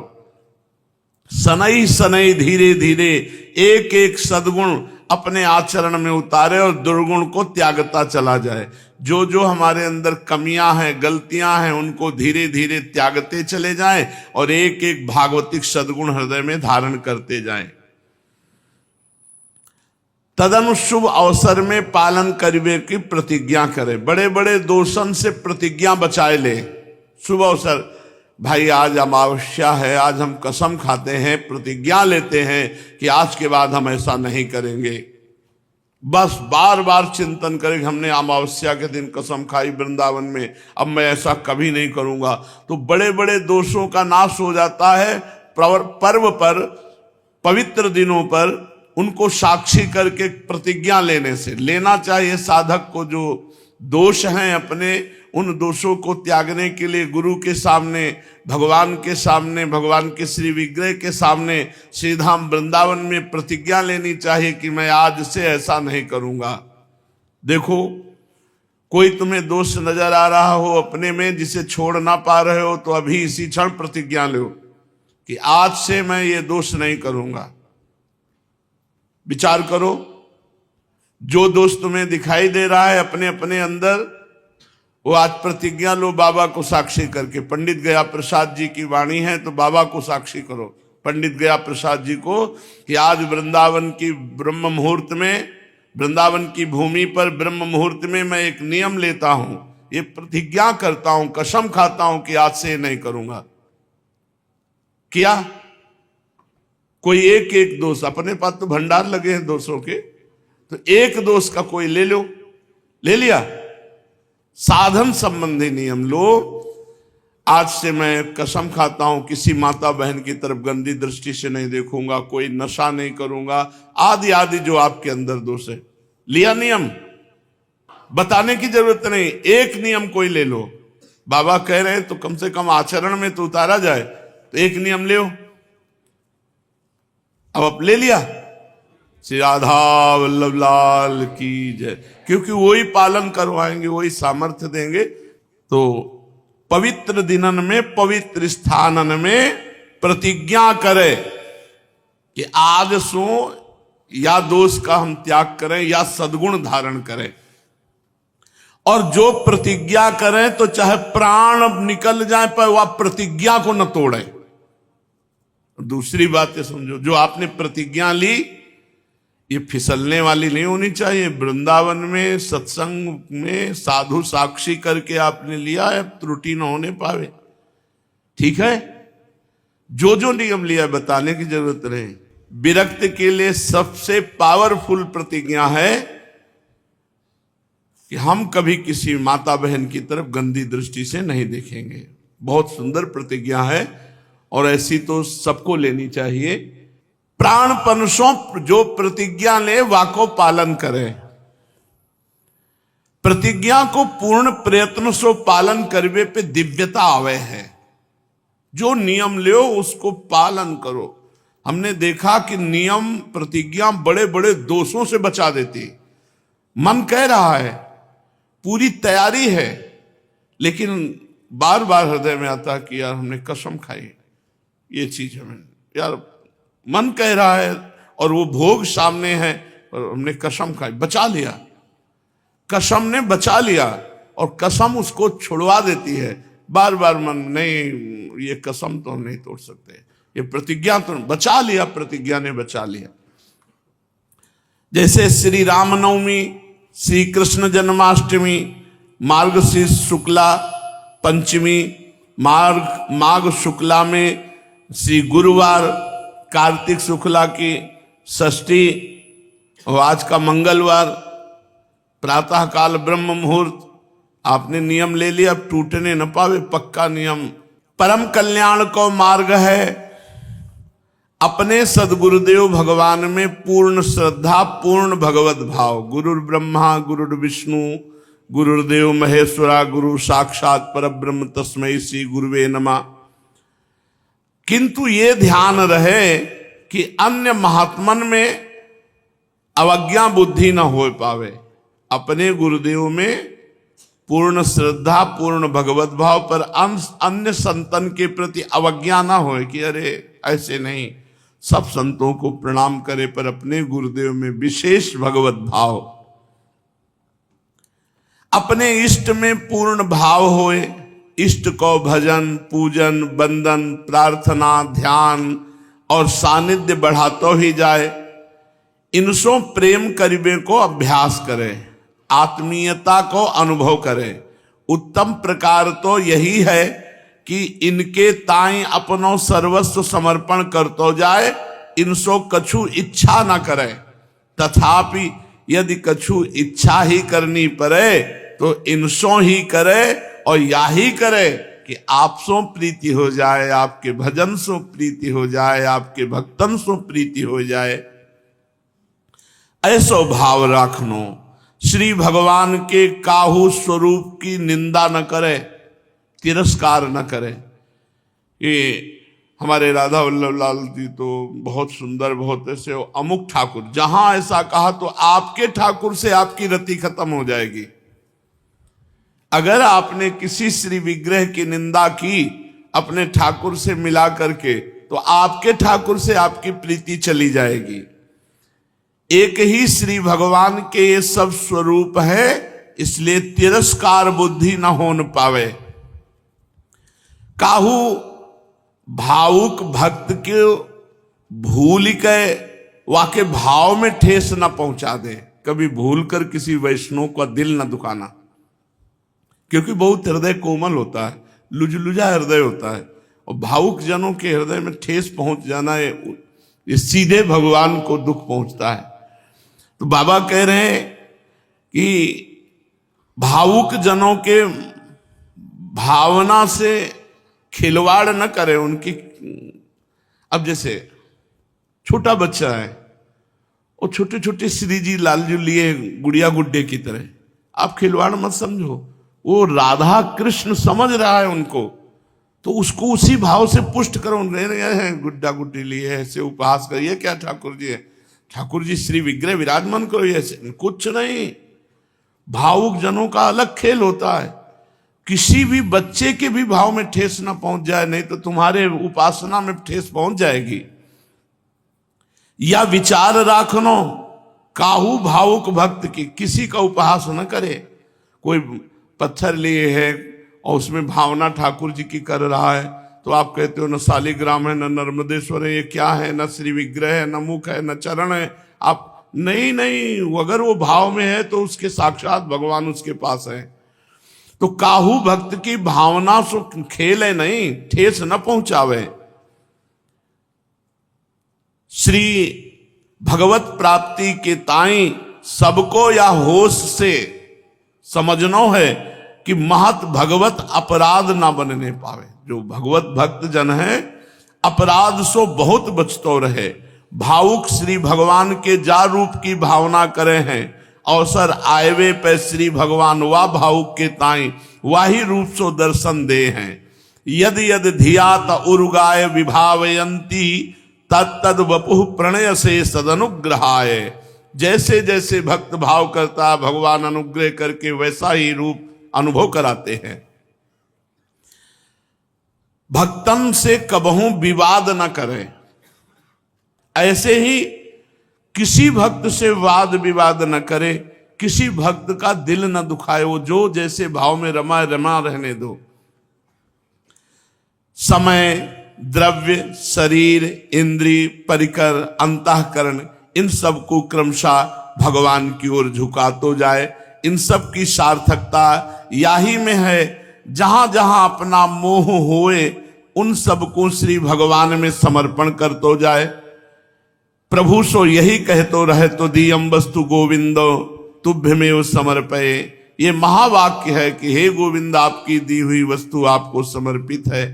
सनई सनई धीरे धीरे एक एक सद्गुण अपने आचरण में उतारे और दुर्गुण को त्यागता चला जाए। जो जो हमारे अंदर कमियां हैं, गलतियां हैं, उनको धीरे धीरे त्यागते चले जाएं और एक एक भागवतिक सद्गुण हृदय में धारण करते जाएं। तदनु शुभ अवसर में पालन करिबे की प्रतिज्ञा करे। बड़े बड़े दोषन से प्रतिज्ञा बचाए ले। शुभ अवसर, भाई आज अमावस्या है, आज हम कसम खाते हैं, प्रतिज्ञा लेते हैं कि आज के बाद हम ऐसा नहीं करेंगे। बस बार बार चिंतन करें, हमने अमावस्या के दिन कसम खाई वृंदावन में, अब मैं ऐसा कभी नहीं करूंगा। तो बड़े बड़े दोषों का नाश हो जाता है। पर्व पर, पवित्र दिनों पर उनको साक्षी करके प्रतिज्ञा लेने से। लेना चाहिए साधक को जो दोष हैं अपने, उन दोषों को त्यागने के लिए गुरु के सामने, भगवान के सामने, भगवान के श्री विग्रह के सामने, श्रीधाम वृंदावन में प्रतिज्ञा लेनी चाहिए कि मैं आज से ऐसा नहीं करूंगा। देखो, कोई तुम्हें दोष नजर आ रहा हो अपने में जिसे छोड़ ना पा रहे हो, तो अभी इसी क्षण प्रतिज्ञा लो कि आज से मैं ये दोष नहीं करूंगा। विचार करो, जो दोष तुम्हें दिखाई दे रहा है अपने अपने अंदर, वो आज प्रतिज्ञा लो बाबा को साक्षी करके। पंडित गया प्रसाद जी की वाणी है तो बाबा को साक्षी करो, पंडित गया प्रसाद जी को, कि आज वृंदावन की ब्रह्म मुहूर्त में, वृंदावन की भूमि पर ब्रह्म मुहूर्त में मैं एक नियम लेता हूं, ये प्रतिज्ञा करता हूं, कसम खाता हूं कि आज से नहीं करूंगा। किया? कोई एक एक दोष, अपने पास तो भंडार लगे हैं दोषों के, तो एक दोष का कोई ले लो, ले लिया। साधन संबंधी नियम लो। आज से मैं कसम खाता हूं किसी माता बहन की तरफ गंदी दृष्टि से नहीं देखूंगा, कोई नशा नहीं करूंगा, आदि आदि जो आपके अंदर दोष है। लिया नियम, बताने की जरूरत नहीं, एक नियम कोई ले लो। बाबा कह रहे हैं तो कम से कम आचरण में तो उतारा जाए, तो एक नियम ले। अब ले लिया, श्री राधा वल्लभ लाल की जय, क्योंकि वही पालन करवाएंगे, वही सामर्थ्य देंगे। तो पवित्र दिनन में, पवित्र स्थानन में प्रतिज्ञा करे कि आज सो या दोष का हम त्याग करें या सद्गुण धारण करें। और जो प्रतिज्ञा करें तो चाहे प्राण निकल जाए पर वह प्रतिज्ञा को न तोड़े। दूसरी बात है, समझो, जो आपने प्रतिज्ञा ली ये फिसलने वाली नहीं होनी चाहिए। वृंदावन में सत्संग में साधु साक्षी करके आपने लिया है, त्रुटि न होने पावे, ठीक है। जो जो नियम लिया बताने की जरूरत नहीं। विरक्त के लिए सबसे पावरफुल प्रतिज्ञा है कि हम कभी किसी माता बहन की तरफ गंदी दृष्टि से नहीं देखेंगे। बहुत सुंदर प्रतिज्ञा है और ऐसी तो सबको लेनी चाहिए। प्राणपन सो जो प्रतिज्ञा ले वाको पालन करे। प्रतिज्ञा को पूर्ण प्रयत्न से पालन करवे पे दिव्यता आवे है। जो नियम लियो उसको पालन करो। हमने देखा कि नियम, प्रतिज्ञा बड़े बड़े दोषों से बचा देती। मन कह रहा है, पूरी तैयारी है, लेकिन बार बार हृदय में आता कि यार हमने कसम खाई, ये चीज हमें, यार मन कह रहा है और वो भोग सामने है और हमने कसम खाई, बचा लिया, कसम ने बचा लिया और कसम उसको छुड़वा देती है। बार बार मन, नहीं ये कसम तो हम नहीं तोड़ सकते, ये प्रतिज्ञा तो बचा लिया, प्रतिज्ञा ने बचा लिया। जैसे श्री रामनवमी, श्री कृष्ण जन्माष्टमी, मार्गशीर्ष शुक्ला पंचमी, माघ शुक्ला में श्री गुरुवार, कार्तिक शुक्ला की षष्ठी और आज का मंगलवार, प्रातः काल ब्रह्म मुहूर्त। आपने नियम ले लिया, अब टूटने न पावे, पक्का नियम परम कल्याण को मार्ग है अपने सदगुरुदेव भगवान में पूर्ण श्रद्धा, पूर्ण भगवत भाव। गुरुर् ब्रह्मा गुरुर् विष्णु गुरुर्देव महेश्वरा, गुरु साक्षात परब्रह्म तस्मै श्री गुरुवे नमः। किंतु ये ध्यान रहे कि अन्य महात्मन में अवज्ञा बुद्धि न हो पावे। अपने गुरुदेव में पूर्ण श्रद्धा, पूर्ण भगवत भाव, पर अन्य संतन के प्रति अवज्ञा ना हो कि अरे ऐसे नहीं, सब संतों को प्रणाम करे, पर अपने गुरुदेव में विशेष भगवत भाव। अपने इष्ट में पूर्ण भाव होए, इष्ट को भजन, पूजन, वंदन, प्रार्थना, ध्यान और सानिध्य बढ़ातो ही जाए। इनसो प्रेम करीबे को अभ्यास करे, आत्मीयता को अनुभव करे। उत्तम प्रकार तो यही है कि इनके ताई अपनो सर्वस्व समर्पण करतो जाए, इनसो कछु इच्छा न करे। तथापि यदि कछु इच्छा ही करनी पड़े तो इनसो ही करे, और या ही करे कि आपसो प्रीति हो जाए, आपके भजन सो प्रीति हो जाए, आपके भक्तन सो प्रीति हो जाए। ऐसो भाव रखनो। श्री भगवान के काहू स्वरूप की निंदा न करे, तिरस्कार न करे। ये हमारे राधा वल्लभ लाल जी तो बहुत सुंदर, बहुत ऐसे अमुक ठाकुर, जहां ऐसा कहा तो आपके ठाकुर से आपकी रति खत्म हो जाएगी। अगर आपने किसी श्री विग्रह की निंदा की अपने ठाकुर से मिला करके, तो आपके ठाकुर से आपकी प्रीति चली जाएगी। एक ही श्री भगवान के ये सब स्वरूप है, इसलिए तिरस्कार बुद्धि न हो न पावे। काहू भावुक भक्त के भूल के वाके भाव में ठेस न पहुंचा दे। कभी भूल कर किसी वैष्णव का दिल न दुखाना, क्योंकि बहुत हृदय कोमल होता है, लुजलुजा हृदय होता है, और भावुक जनों के हृदय में ठेस पहुंच जाना है, ये सीधे भगवान को दुख पहुंचता है। तो बाबा कह रहे हैं कि भावुक जनों के भावना से खिलवाड़ न करे उनकी। अब जैसे छोटा बच्चा है, वो छोटे छोटे श्री जी लालजू लिए गुड़िया गुड्डे की तरह, आप खिलवाड़ मत समझो। वो राधा कृष्ण समझ रहा है उनको, तो उसको उसी भाव से पुष्ट करो। गुड्डा गुड्डी लिए ऐसे उपहास करिए, क्या ठाकुर जी है, ठाकुर जी श्री विग्रह विराजमान करो, ऐसे कुछ नहीं। भावुक जनों का अलग खेल होता है। किसी भी बच्चे के भी भाव में ठेस ना पहुंच जाए, नहीं तो तुम्हारे उपासना में ठेस पहुंच जाएगी। या विचार राखनो, काहू भावुक भक्त की किसी का उपहास न करे। कोई पत्थर लिए है और उसमें भावना ठाकुर जी की कर रहा है, तो आप कहते हो न शालिग्राम है, न नर्मदेश्वर है, ये क्या है, न श्री विग्रह है, न मुख है, न चरण है। आप नहीं, अगर वो भाव में है तो उसके साक्षात भगवान उसके पास है। तो काहू भक्त की भावना सो खेले नहीं, ठेस न पहुंचावे। श्री भगवत प्राप्ति के ताई सबको या होश से समझनो है कि महत भगवत अपराध ना बनने पावे। जो भगवत भक्त जन है, अपराध सो बहुत बचतो रहे। भावुक श्री भगवान के जा रूप की भावना करे हैं, अवसर आयवे पे श्री भगवान वा भावुक के ताई वाही रूप सो दर्शन दे हैं। यद यद धियात उर्गाय विभावयंती तत्तद वपुः प्रणय से सदनुग्रहाय। जैसे जैसे भक्त भाव करता, भगवान अनुग्रह करके वैसा ही रूप अनुभव कराते हैं। भक्तन से कबहू विवाद न करें। ऐसे ही किसी भक्त से वाद विवाद न करे, किसी भक्त का दिल न दुखाए। वो जो जैसे भाव में रमा रहने दो। समय, द्रव्य, शरीर, इंद्री, परिकर, अंतःकरण, इन सब को क्रमशः भगवान की ओर झुका तो जाए। इन सब की सार्थकता याही में है, जहां जहां अपना मोह होए उन सबको श्री भगवान में समर्पण कर तो जाए। प्रभु सो यही कहतो रहे तो दीयम वस्तु गोविंदो तुभ्यमेव समर्पये। ये महावाक्य है कि हे गोविंद, आपकी दी हुई वस्तु आपको समर्पित है।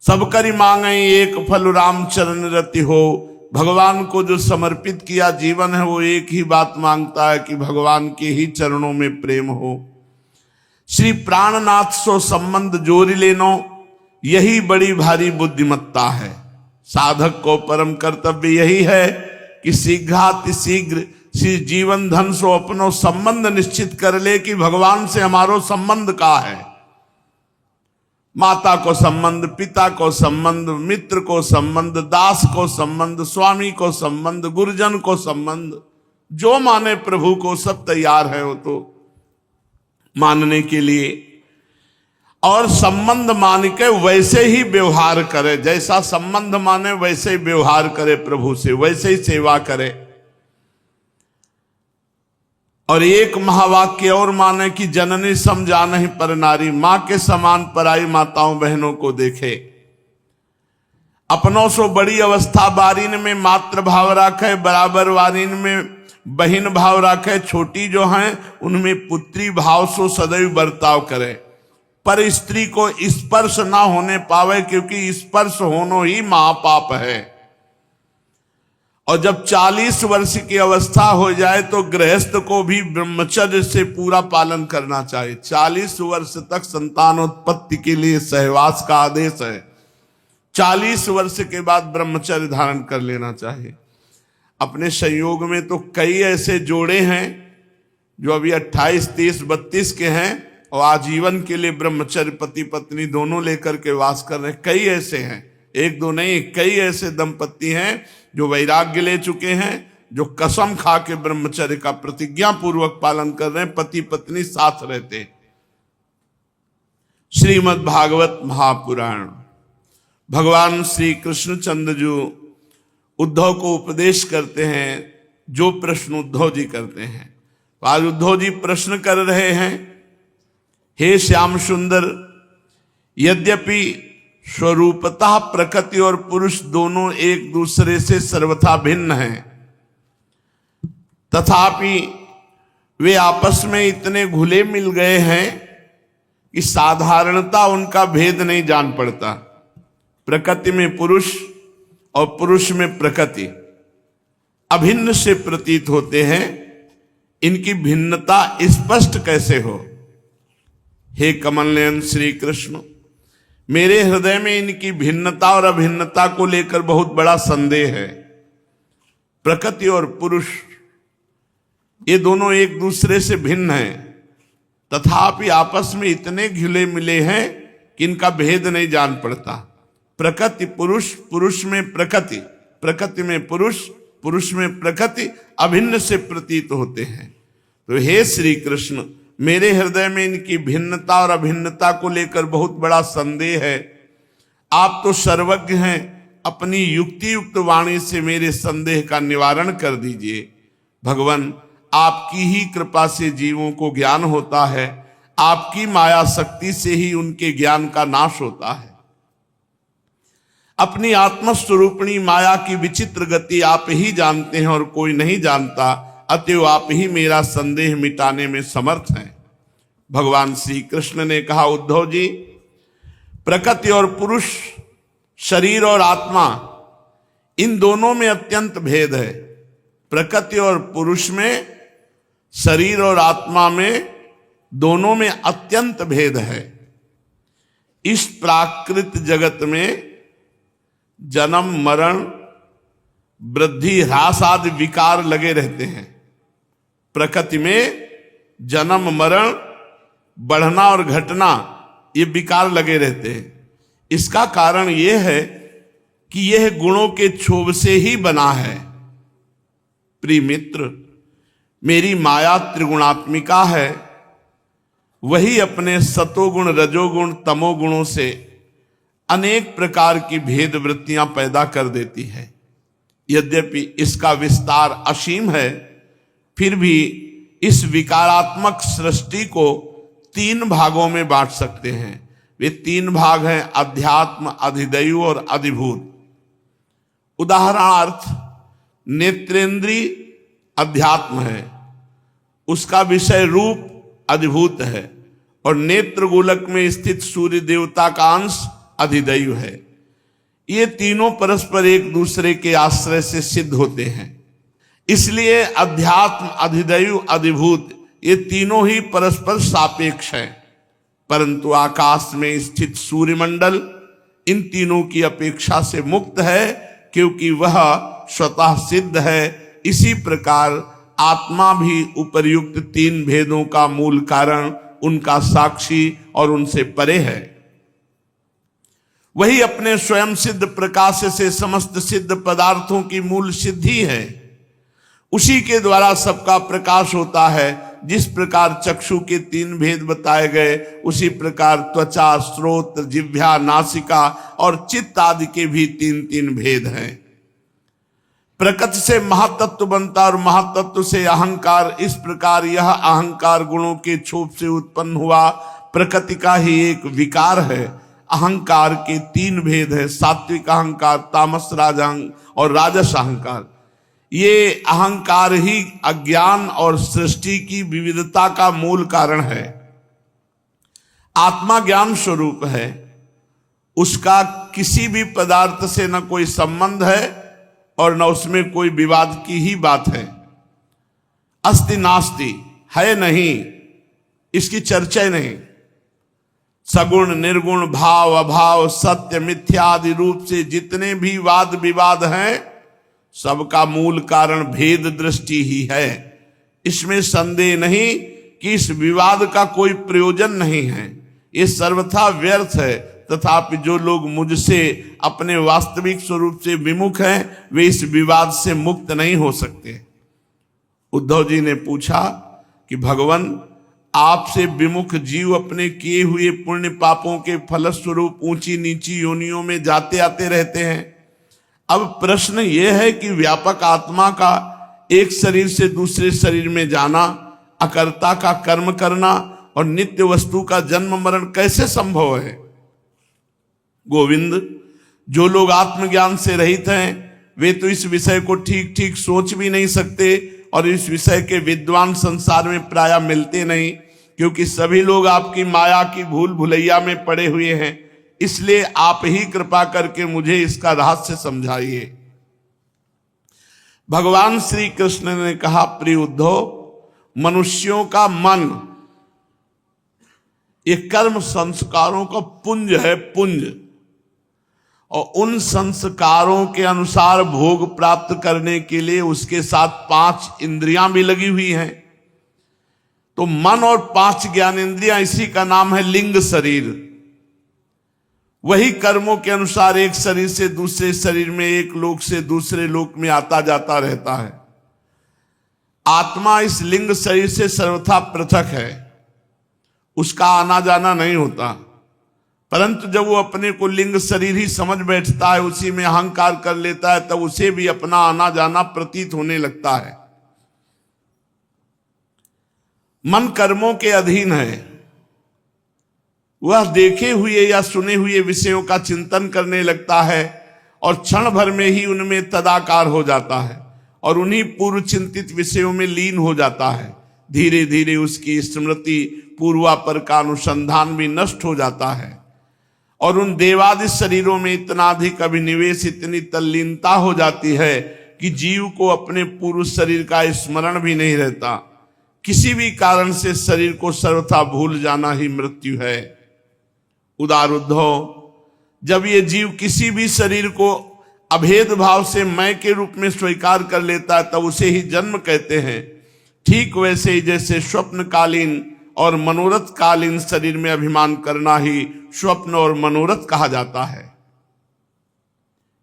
सब करी मांगे एक फल राम चरण रति हो। भगवान को जो समर्पित किया जीवन है वो एक ही बात मांगता है कि भगवान के ही चरणों में प्रेम हो। श्री प्राणनाथ सो संबंध जोड़ लेनो, यही बड़ी भारी बुद्धिमत्ता है। साधक को परम कर्तव्य यही है कि शीघ्रातिशीघ्र श्री जीवन धन सो अपनो संबंध निश्चित कर ले कि भगवान से हमारो संबंध का है। माता को संबंध, पिता को संबंध, मित्र को संबंध, दास को संबंध, स्वामी को संबंध, गुरुजन को संबंध, जो माने प्रभु को सब तैयार है वो तो मानने के लिए। और संबंध मान के वैसे ही व्यवहार करे, जैसा संबंध माने वैसे ही व्यवहार करे प्रभु से, वैसे ही सेवा करे। और एक महावाक्य और माने कि जननी सम जानहि पर नारी, मां के समान पराई माताओं बहनों को देखे। अपनों सो बड़ी अवस्था बारीन में मातृ भाव राखे, बराबर वारीन में बहिन भाव राखे, छोटी जो हैं उनमें पुत्री भाव सो सदैव बर्ताव करे। पर स्त्री को स्पर्श ना होने पावे, क्योंकि स्पर्श होनो ही महापाप है। और जब 40 वर्ष की अवस्था हो जाए तो गृहस्थ को भी ब्रह्मचर्य से पूरा पालन करना चाहिए। 40 वर्ष तक संतानोत्पत्ति के लिए सहवास का आदेश है। 40 वर्ष के बाद ब्रह्मचर्य धारण कर लेना चाहिए। अपने संयोग में तो कई ऐसे जोड़े हैं जो अभी 28, 30, 32 के हैं और आजीवन के लिए ब्रह्मचर्य पति पत्नी दोनों लेकर के वास कर रहे हैं। कई ऐसे हैं, एक दो नहीं, कई ऐसे दंपति हैं जो वैराग्य ले चुके हैं, जो कसम खा के ब्रह्मचर्य का प्रतिज्ञा पूर्वक पालन कर रहे हैं, पति पत्नी साथ रहते हैं। श्रीमद् भागवत महापुराण। भगवान श्री कृष्णचंद्र जो उद्धव को उपदेश करते हैं, जो प्रश्न उद्धव जी करते हैं। आज उद्धव जी प्रश्न कर रहे हैं, हे श्याम सुंदर, यद्यपि स्वरूपतः प्रकृति और पुरुष दोनों एक दूसरे से सर्वथा भिन्न हैं, तथापि वे आपस में इतने घुले मिल गए हैं कि साधारणता उनका भेद नहीं जान पड़ता। प्रकृति में पुरुष और पुरुष में प्रकृति अभिन्न से प्रतीत होते हैं। इनकी भिन्नता स्पष्ट कैसे हो? हे कमल नयन श्री कृष्ण, मेरे हृदय में इनकी भिन्नता और अभिन्नता को लेकर बहुत बड़ा संदेह है। प्रकृति और पुरुष ये दोनों एक दूसरे से भिन्न हैं, तथापि आपस में इतने घुले मिले हैं कि इनका भेद नहीं जान पड़ता। प्रकृति पुरुष, पुरुष में प्रकृति, प्रकृति में पुरुष, पुरुष में प्रकृति अभिन्न से प्रतीत होते हैं। तो हे श्री कृष्ण, मेरे हृदय में इनकी भिन्नता और अभिन्नता को लेकर बहुत बड़ा संदेह है। आप तो सर्वज्ञ हैं, अपनी युक्ति युक्त वाणी से मेरे संदेह का निवारण कर दीजिए। भगवान, आपकी ही कृपा से जीवों को ज्ञान होता है, आपकी माया शक्ति से ही उनके ज्ञान का नाश होता है। अपनी आत्मस्वरूपिणी माया की विचित्र गति आप ही जानते हैं और कोई नहीं जानता, अतएव आप ही मेरा संदेह मिटाने में समर्थ हैं। भगवान श्री कृष्ण ने कहा, उद्धव जी, प्रकृति और पुरुष, शरीर और आत्मा, इन दोनों में अत्यंत भेद है। प्रकृति और पुरुष में, शरीर और आत्मा में, दोनों में अत्यंत भेद है। इस प्राकृत जगत में जन्म मरण, वृद्धि ह्रास आदि विकार लगे रहते हैं। प्रकृति में जन्म मरण, बढ़ना और घटना, ये विकार लगे रहते हैं। इसका कारण यह है कि यह गुणों के क्षोभ से ही बना है। प्रिय मित्र, मेरी माया त्रिगुणात्मिका है, वही अपने सतोगुण, रजोगुण, तमोगुणों से अनेक प्रकार की भेद वृत्तियां पैदा कर देती है। यद्यपि इसका विस्तार असीम है, फिर भी इस विकारात्मक सृष्टि को 3 भागों में बांट सकते हैं। वे 3 भाग हैं, अध्यात्म, अधिदैव और अधिभूत। उदाहरणार्थ, नेत्रेंद्रिय अध्यात्म है, उसका विषय रूप अधिभूत है, और नेत्र गोलक में स्थित सूर्य देवता का अंश अधिदैव है। ये तीनों परस्पर एक दूसरे के आश्रय से सिद्ध होते हैं। इसलिए अध्यात्म, अधिदैव, अधिभूत ये तीनों ही परस्पर सापेक्ष हैं। परंतु आकाश में स्थित सूर्यमंडल इन तीनों की अपेक्षा से मुक्त है, क्योंकि वह स्वतः सिद्ध है। इसी प्रकार आत्मा भी उपर्युक्त तीन भेदों का मूल कारण, उनका साक्षी और उनसे परे है। वही अपने स्वयं सिद्ध प्रकाश से समस्त सिद्ध पदार्थों की मूल सिद्धि है। उसी के द्वारा सबका प्रकाश होता है। जिस प्रकार चक्षु के तीन भेद बताए गए, उसी प्रकार त्वचा, श्रोत, जिह्वा, नासिका और चित्त आदि के भी तीन तीन भेद हैं। प्रकृति से महातत्व बनता और महातत्व से अहंकार। इस प्रकार यह अहंकार गुणों के क्षोभ से उत्पन्न हुआ प्रकृति का ही एक विकार है। अहंकार के तीन भेद है, सात्विक अहंकार, तामस राजअहंकार और राजस अहंकार। ये अहंकार ही अज्ञान और सृष्टि की विविधता का मूल कारण है। आत्मा ज्ञान स्वरूप है, उसका किसी भी पदार्थ से न कोई संबंध है और न उसमें कोई विवाद की ही बात है। अस्ति नास्ति, है नहीं, इसकी चर्चा नहीं। सगुण, निर्गुण, भाव, अभाव, सत्य, मिथ्या आदि रूप से जितने भी वाद विवाद हैं, सबका मूल कारण भेद दृष्टि ही है। इसमें संदेह नहीं कि इस विवाद का कोई प्रयोजन नहीं है, ये सर्वथा व्यर्थ है। तथापि जो लोग मुझसे अपने वास्तविक स्वरूप से विमुख हैं, वे इस विवाद से मुक्त नहीं हो सकते। उद्धव जी ने पूछा कि भगवान, आपसे विमुख जीव अपने किए हुए पुण्य पापों के फलस्वरूप ऊंची नीची योनियों में जाते आते रहते हैं। अब प्रश्न यह है कि व्यापक आत्मा का एक शरीर से दूसरे शरीर में जाना, अकर्ता का कर्म करना और नित्य वस्तु का जन्म मरण कैसे संभव है? गोविंद, जो लोग आत्मज्ञान से रहित हैं, वे तो इस विषय को ठीक ठीक सोच भी नहीं सकते और इस विषय के विद्वान संसार में प्रायः मिलते नहीं, क्योंकि सभी लोग आपकी माया की भूल भुलैया में पड़े हुए हैं। इसलिए आप ही कृपा करके मुझे इसका रहस्य समझाइए। भगवान श्री कृष्ण ने कहा, प्रिय उद्धव, मनुष्यों का मन ये कर्म संस्कारों का पुंज है, पुंज। और उन संस्कारों के अनुसार भोग प्राप्त करने के लिए उसके साथ 5 इंद्रियां भी लगी हुई हैं। तो मन और 5 ज्ञानेंद्रियां, इसी का नाम है लिंग शरीर। वही कर्मों के अनुसार एक शरीर से दूसरे शरीर में, एक लोक से दूसरे लोक में आता जाता रहता है। आत्मा इस लिंग शरीर से सर्वथा पृथक है, उसका आना जाना नहीं होता। परंतु जब वो अपने को लिंग शरीर ही समझ बैठता है, उसी में अहंकार कर लेता है, तब उसे भी अपना आना जाना प्रतीत होने लगता है। मन कर्मों के अधीन है। वह देखे हुए या सुने हुए विषयों का चिंतन करने लगता है और क्षण भर में ही उनमें तदाकार हो जाता है और उन्हीं पूर्व चिंतित विषयों में लीन हो जाता है। धीरे धीरे उसकी स्मृति, पूर्वापर का अनुसंधान भी नष्ट हो जाता है और उन देवादि शरीरों में इतना अधिक अभिनिवेश, इतनी तल्लीनता हो जाती है कि जीव को अपने पूर्व शरीर का स्मरण भी नहीं रहता। किसी भी कारण से शरीर को सर्वथा भूल जाना ही मृत्यु है। उदार उद्धव, जब ये जीव किसी भी शरीर को अभेद भाव से मैं के रूप में स्वीकार कर लेता है, तब उसे ही जन्म कहते हैं। ठीक वैसे ही जैसे स्वप्नकालीन और मनोरथ कालीन शरीर में अभिमान करना ही स्वप्न और मनोरथ कहा जाता है।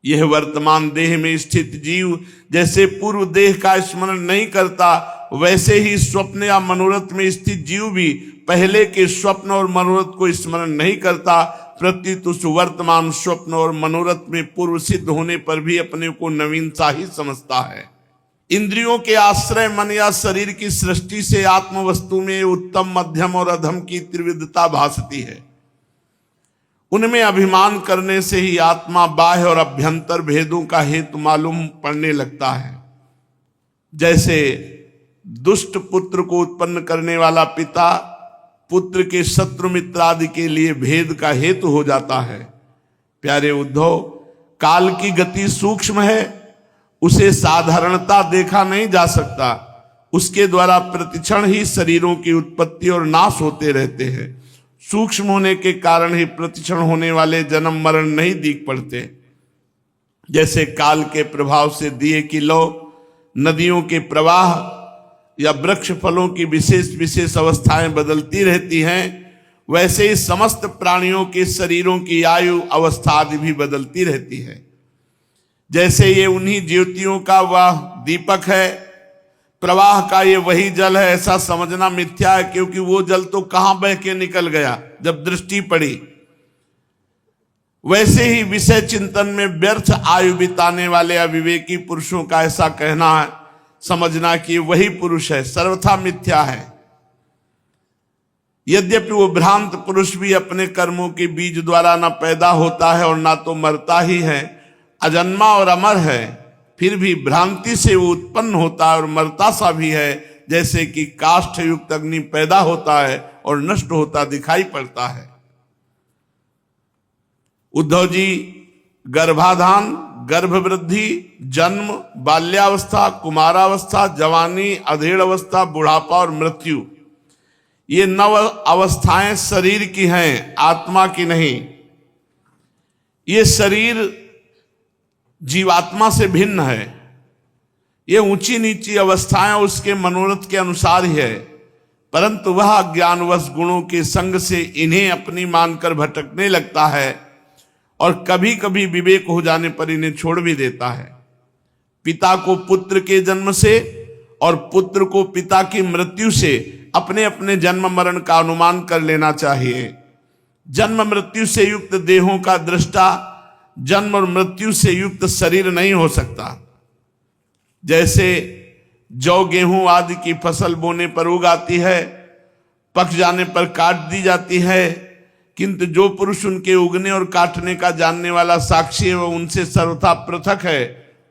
यह वर्तमान देह में स्थित जीव जैसे पूर्व देह का स्मरण नहीं करता, वैसे ही स्वप्न या मनोरथ में स्थित जीव भी पहले के स्वप्न और मनोरथ को स्मरण नहीं करता, प्रत्युत उस वर्तमान स्वप्न और मनोरथ में पूर्व सिद्ध होने पर भी अपने को नवीनता ही समझता है। इंद्रियों के आश्रय मन या शरीर की सृष्टि से आत्म वस्तु में उत्तम, मध्यम और अधम की त्रिविधता भासती है। उनमें अभिमान करने से ही आत्मा बाह्य और अभ्यंतर भेदों का हेतु मालूम पड़ने लगता है। जैसे दुष्ट पुत्र को उत्पन्न करने वाला पिता पुत्र के शत्रु मित्र आदि के लिए भेद का हेतु हो जाता है। प्यारे उद्धव, काल की गति सूक्ष्म है, उसे साधारणता देखा नहीं जा सकता। उसके द्वारा प्रतिक्षण ही शरीरों की उत्पत्ति और नाश होते रहते हैं। सूक्ष्म होने के कारण ही प्रतिक्षण होने वाले जन्म मरण नहीं दिख पड़ते। जैसे काल के प्रभाव से दिए की लौ, नदियों के प्रवाह या वृक्ष फलों की विशेष विशेष अवस्थाएं बदलती रहती हैं, वैसे ही समस्त प्राणियों के शरीरों की आयु अवस्था आदि भी बदलती रहती है। जैसे ये उन्हीं ज्योतियों का वह दीपक है, प्रवाह का ये वही जल है, ऐसा समझना मिथ्या है, क्योंकि वो जल तो कहां बह के निकल गया जब दृष्टि पड़ी। वैसे ही विषय चिंतन में व्यर्थ आयु बिताने वाले अविवेकी पुरुषों का ऐसा कहना है, समझना कि वही पुरुष है, सर्वथा मिथ्या है। यद्यपि वो भ्रांत पुरुष भी अपने कर्मों के बीज द्वारा न पैदा होता है और ना तो मरता ही है, अजन्मा और अमर है, फिर भी भ्रांति से वो उत्पन्न होता है और मरता सा भी है। जैसे कि काष्ठ युक्त अग्नि पैदा होता है और नष्ट होता दिखाई पड़ता है। उद्धव जी, गर्भाधान, गर्भवृद्धि, जन्म, बाल्यावस्था, कुमारावस्था, जवानी, अधेड़ अवस्था, बुढ़ापा और मृत्यु, ये 9 अवस्थाएं शरीर की हैं, आत्मा की नहीं। ये शरीर जीवात्मा से भिन्न है। ये ऊंची नीची अवस्थाएं उसके मनोरथ के अनुसार ही है, परंतु वह अज्ञानवश गुणों के संग से इन्हें अपनी मानकर भटकने लगता है और कभी कभी विवेक हो जाने पर इन्हें छोड़ भी देता है। पिता को पुत्र के जन्म से और पुत्र को पिता की मृत्यु से अपने अपने जन्म मरण का अनुमान कर लेना चाहिए। जन्म मृत्यु से युक्त देहों का दृष्टा जन्म और मृत्यु से युक्त शरीर नहीं हो सकता। जैसे जौ गेहूं आदि की फसल बोने पर उगाती है, पक जाने पर काट दी जाती है, किंतु जो पुरुष उनके उगने और काटने का जानने वाला साक्षी है वह उनसे सर्वथा पृथक है।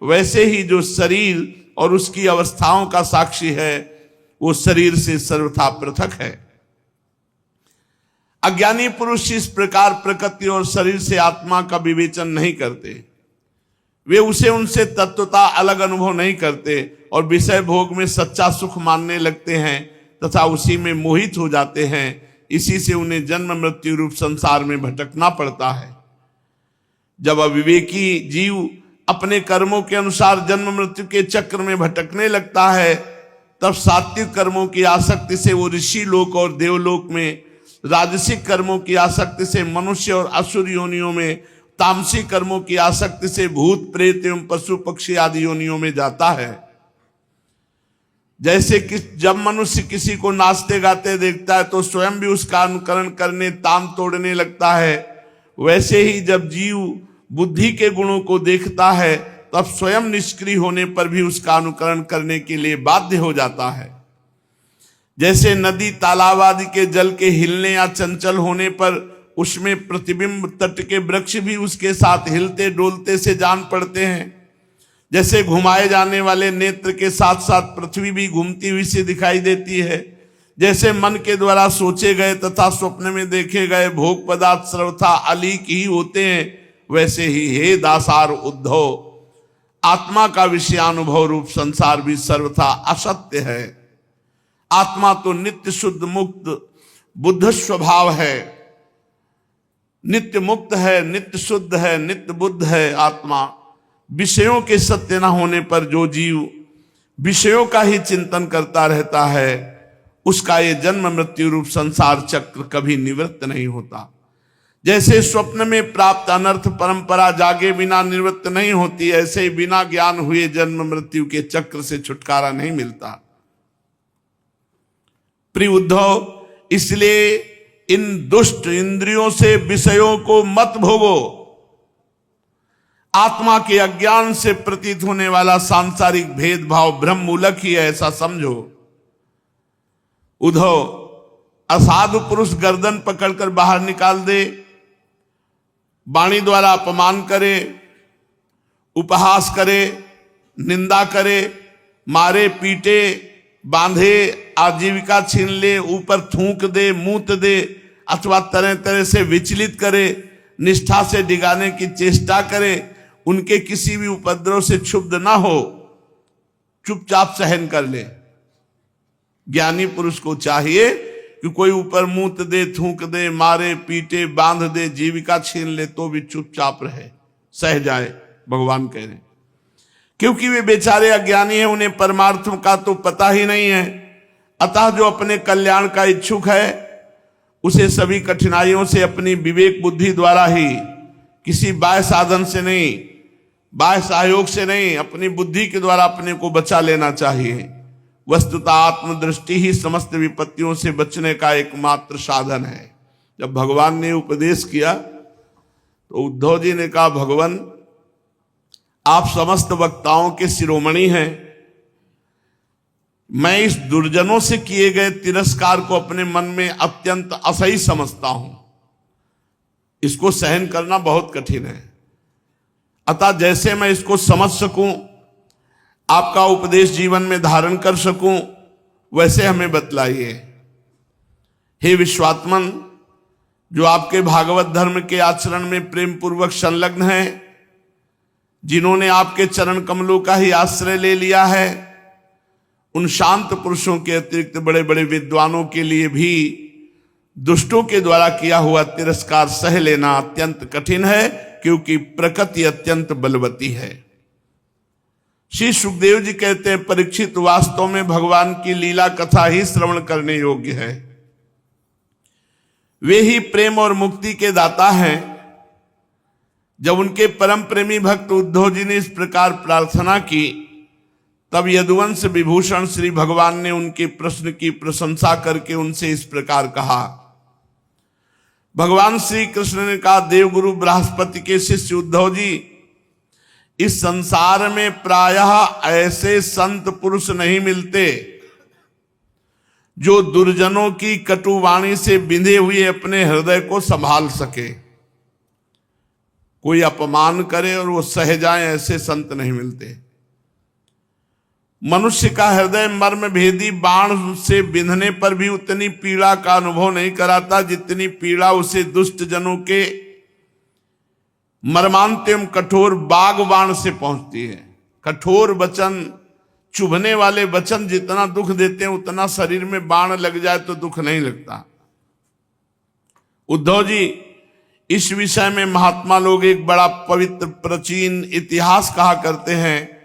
वैसे ही जो शरीर और उसकी अवस्थाओं का साक्षी है वो शरीर से सर्वथा पृथक है। अज्ञानी पुरुष इस प्रकार प्रकृति और शरीर से आत्मा का विवेचन नहीं करते। वे उसे उनसे तत्वता अलग अनुभव नहीं करते और विषय भोग में सच्चा सुख मानने लगते हैं तथा उसी में मोहित हो जाते हैं। इसी से उन्हें जन्म मृत्यु रूप संसार में भटकना पड़ता है। जब अविवेकी जीव अपने कर्मों के अनुसार जन्म मृत्यु के चक्र में भटकने लगता है, तब सात्विक कर्मों की आसक्ति से वो ऋषि लोक और देवलोक में, राजसिक कर्मों की आसक्ति से मनुष्य और असुर योनियों में, तामसिक कर्मों की आसक्ति से भूत प्रेत एवं पशु पक्षी आदि योनियों में जाता है। जैसे कि जब मनुष्य किसी को नाचते गाते देखता है तो स्वयं भी उसका अनुकरण करने, तान तोड़ने लगता है, वैसे ही जब जीव बुद्धि के गुणों को देखता है तब स्वयं निष्क्रिय होने पर भी उसका अनुकरण करने के लिए बाध्य हो जाता है। जैसे नदी तालाब आदि के जल के हिलने या चंचल होने पर उसमें प्रतिबिंब तट के वृक्ष भी उसके साथ हिलते डोलते से जान पड़ते हैं, जैसे घुमाए जाने वाले नेत्र के साथ साथ पृथ्वी भी घूमती हुई से दिखाई देती है, जैसे मन के द्वारा सोचे गए तथा स्वप्न में देखे गए भोग पदार्थ सर्वथा अलीक ही होते हैं, वैसे ही हे दासार उद्धव, आत्मा का विषयानुभव रूप संसार भी सर्वथा असत्य है। आत्मा तो नित्य शुद्ध मुक्त बुद्ध स्वभाव है, नित्य मुक्त है, नित्य शुद्ध है, नित्य बुद्ध है आत्मा। विषयों के सत्य न होने पर जो जीव विषयों का ही चिंतन करता रहता है उसका ये जन्म मृत्यु रूप संसार चक्र कभी निवृत्त नहीं होता। जैसे स्वप्न में प्राप्त अनर्थ परंपरा जागे बिना निवृत्त नहीं होती, ऐसे ही बिना ज्ञान हुए जन्म मृत्यु के चक्र से छुटकारा नहीं मिलता। प्रिय उद्धव, इसलिए इन दुष्ट इंद्रियों से विषयों को मत भोगो। आत्मा के अज्ञान से प्रतीत होने वाला सांसारिक भेदभाव ब्रह्म मूलक ही है, ऐसा समझो। उद्धव, असाधु पुरुष गर्दन पकड़कर बाहर निकाल दे, वाणी द्वारा अपमान करे, उपहास करे, निंदा करे, मारे पीटे, बांधे, आजीविका छीन ले, ऊपर थूक दे, मूत दे, अथवा तरह तरह से विचलित करे, निष्ठा से डिगाने की चेष्टा करे, उनके किसी भी उपद्रव से क्षुब्ध ना हो, चुपचाप सहन कर ले। ज्ञानी पुरुष को चाहिए कि कोई ऊपर मूत दे, थूक दे, मारे पीटे, बांध दे, जीविका छीन ले, तो भी चुपचाप रहे, सह जाए, भगवान कह रहे। क्योंकि वे बेचारे अज्ञानी हैं, उन्हें परमार्थ का तो पता ही नहीं है। अतः जो अपने कल्याण का इच्छुक है उसे सभी कठिनाइयों से अपनी विवेक बुद्धि द्वारा ही, किसी बाह्य साधन से नहीं, बाह्य सहयोग से नहीं, अपनी बुद्धि के द्वारा अपने को बचा लेना चाहिए। वस्तुतः आत्मदृष्टि ही समस्त विपत्तियों से बचने का एकमात्र साधन है। जब भगवान ने उपदेश किया तो उद्धव जी ने कहा, भगवान आप समस्त वक्ताओं के शिरोमणि हैं, मैं इस दुर्जनों से किए गए तिरस्कार को अपने मन में अत्यंत असह्य समझता हूं, इसको सहन करना बहुत कठिन है। अतः जैसे मैं इसको समझ सकूं, आपका उपदेश जीवन में धारण कर सकूं, वैसे हमें बतलाइए। हे विश्वात्मन, जो आपके भागवत धर्म के आचरण में प्रेम पूर्वक संलग्न हैं, जिन्होंने आपके चरण कमलों का ही आश्रय ले लिया है, उन शांत पुरुषों के अतिरिक्त बड़े बड़े विद्वानों के लिए भी दुष्टों के द्वारा किया हुआ तिरस्कार सह लेना अत्यंत कठिन है, क्योंकि प्रकृति अत्यंत बलवती है। श्री सुखदेव जी कहते हैं, परीक्षित, वास्तव में भगवान की लीला कथा ही श्रवण करने योग्य है। वे ही प्रेम और मुक्ति के दाता हैं। जब उनके परम प्रेमी भक्त उद्धव जी ने इस प्रकार प्रार्थना की, तब यदुवंश विभूषण श्री भगवान ने उनके प्रश्न की प्रशंसा करके उनसे इस प्रकार कहा। भगवान श्री कृष्ण ने कहा, देवगुरु बृहस्पति के शिष्य उद्धव जी, इस संसार में प्रायः ऐसे संत पुरुष नहीं मिलते जो दुर्जनों की कटुवाणी से बिंधे हुए अपने हृदय को संभाल सके। कोई अपमान करे और वो सह जाए, ऐसे संत नहीं मिलते। मनुष्य का हृदय मर्म भेदी बाण से बिंधने पर भी उतनी पीड़ा का अनुभव नहीं कराता जितनी पीड़ा उसे दुष्ट जनों के मर्मांत एवं कठोर बाग बाण से पहुंचती है। कठोर वचन, चुभने वाले वचन जितना दुख देते हैं, उतना शरीर में बाण लग जाए तो दुख नहीं लगता। उद्धव जी, इस विषय में महात्मा लोग एक बड़ा पवित्र प्राचीन इतिहास कहा करते हैं,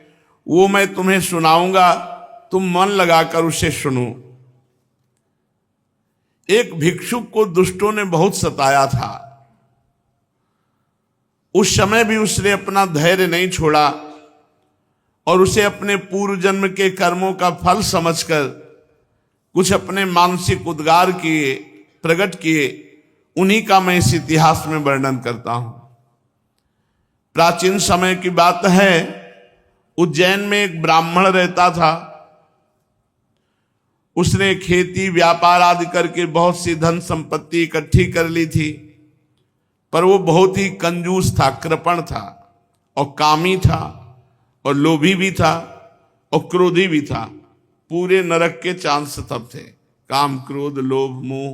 वो मैं तुम्हें सुनाऊंगा, तुम मन लगाकर उसे सुनो। एक भिक्षुक को दुष्टों ने बहुत सताया था। उस समय भी उसने अपना धैर्य नहीं छोड़ा और उसे अपने पूर्व जन्म के कर्मों का फल समझकर कुछ अपने मानसिक उद्गार किए, प्रकट किए। उन्हीं का मैं इस इतिहास में वर्णन करता हूं। प्राचीन समय की बात है, उज्जैन में एक ब्राह्मण रहता था। उसने खेती व्यापार आदि करके बहुत सी धन संपत्ति इकट्ठी कर ली थी, पर वो बहुत ही कंजूस था, कृपण था और कामी था और लोभी भी था और क्रोधी भी था। पूरे नरक के चांस तब थे, काम, क्रोध, लोभ, मोह।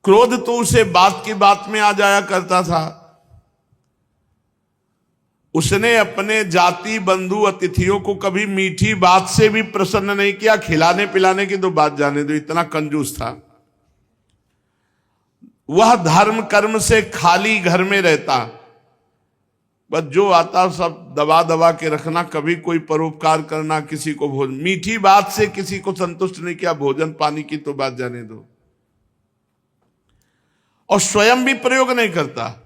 क्रोध तो उसे बात की बात में आ जाया करता था। उसने अपने जाति बंधु अतिथियों को कभी मीठी बात से भी प्रसन्न नहीं किया, खिलाने पिलाने की तो बात जाने दो, इतना कंजूस था। वह धर्म कर्म से खाली घर में रहता, बस जो आता सब दबा दबा के रखना, कभी कोई परोपकार करना, किसी को भोजन, मीठी बात से किसी को संतुष्ट नहीं किया, भोजन पानी की तो बात जाने दो। और स्वयं भी प्रयोग नहीं करता,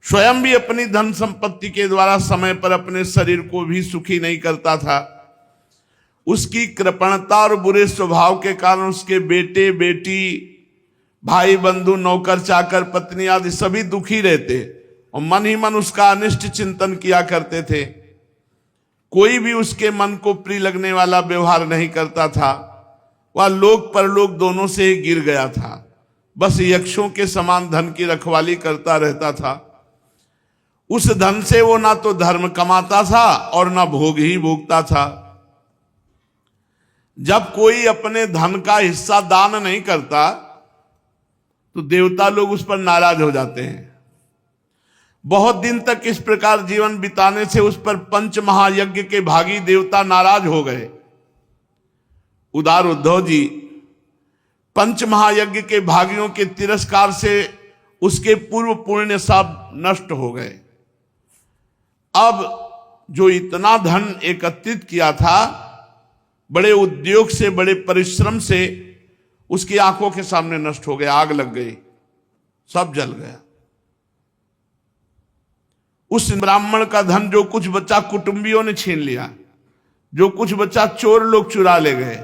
स्वयं भी अपनी धन संपत्ति के द्वारा समय पर अपने शरीर को भी सुखी नहीं करता था। उसकी कृपणता और बुरे स्वभाव के कारण उसके बेटे बेटी, भाई बंधु, नौकर चाकर, पत्नी आदि सभी दुखी रहते और मन ही मन उसका अनिष्ट चिंतन किया करते थे। कोई भी उसके मन को प्रिय लगने वाला व्यवहार नहीं करता था। वह लोक परलोक दोनों से ही गिर गया था। बस यक्षों के समान धन की रखवाली करता रहता था। उस धन से वो ना तो धर्म कमाता था और ना भोग ही भोगता था। जब कोई अपने धन का हिस्सा दान नहीं करता तो देवता लोग उस पर नाराज हो जाते हैं। बहुत दिन तक इस प्रकार जीवन बिताने से उस पर पंच महायज्ञ के भागी देवता नाराज हो गए। उदार उद्धव जी, पंच महायज्ञ के भागियों के तिरस्कार से उसके पूर्व पुण्य सब नष्ट हो गए। अब जो इतना धन एकत्रित किया था, बड़े उद्योग से, बड़े परिश्रम से, उसकी आंखों के सामने नष्ट हो गया, आग लग गई, सब जल गया। उस ब्राह्मण का धन जो कुछ बचा कुटुंबियों ने छीन लिया, जो कुछ बचा चोर लोग चुरा ले गए,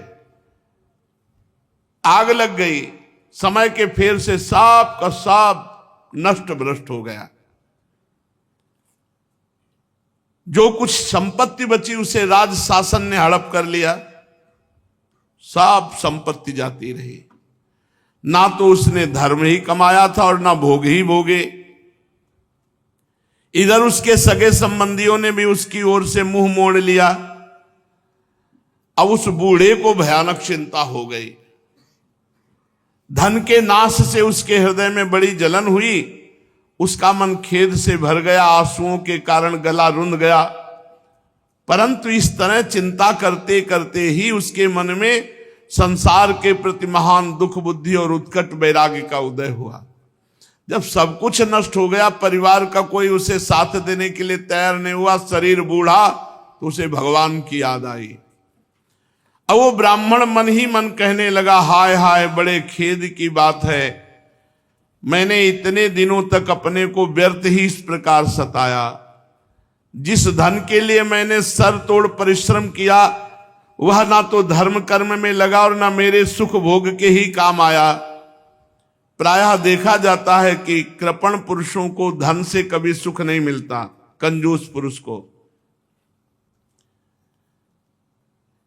आग लग गई। समय के फेर से सब का सब नष्ट भ्रष्ट हो गया। जो कुछ संपत्ति बची उसे राज शासन ने हड़प कर लिया, सब संपत्ति जाती रही। ना तो उसने धर्म ही कमाया था और ना भोग ही भोगे। इधर उसके सगे संबंधियों ने भी उसकी ओर से मुंह मोड़ लिया। अब उस बूढ़े को भयानक चिंता हो गई। धन के नाश से उसके हृदय में बड़ी जलन हुई। उसका मन खेद से भर गया, आंसुओं के कारण गला रुंध गया। परंतु इस तरह चिंता करते करते ही उसके मन में संसार के प्रति महान दुख बुद्धि और उत्कट वैराग्य का उदय हुआ। जब सब कुछ नष्ट हो गया, परिवार का कोई उसे साथ देने के लिए तैयार नहीं हुआ, शरीर बूढ़ा, तो उसे भगवान की याद आई। अब वो ब्राह्मण मन ही मन कहने लगा, हाय हाय, बड़े खेद की बात है, मैंने इतने दिनों तक अपने को व्यर्थ ही इस प्रकार सताया। जिस धन के लिए मैंने सर तोड़ परिश्रम किया, वह ना तो धर्म कर्म में लगा और ना मेरे सुख भोग के ही काम आया। प्रायः देखा जाता है कि कृपण पुरुषों को धन से कभी सुख नहीं मिलता, कंजूस पुरुष को।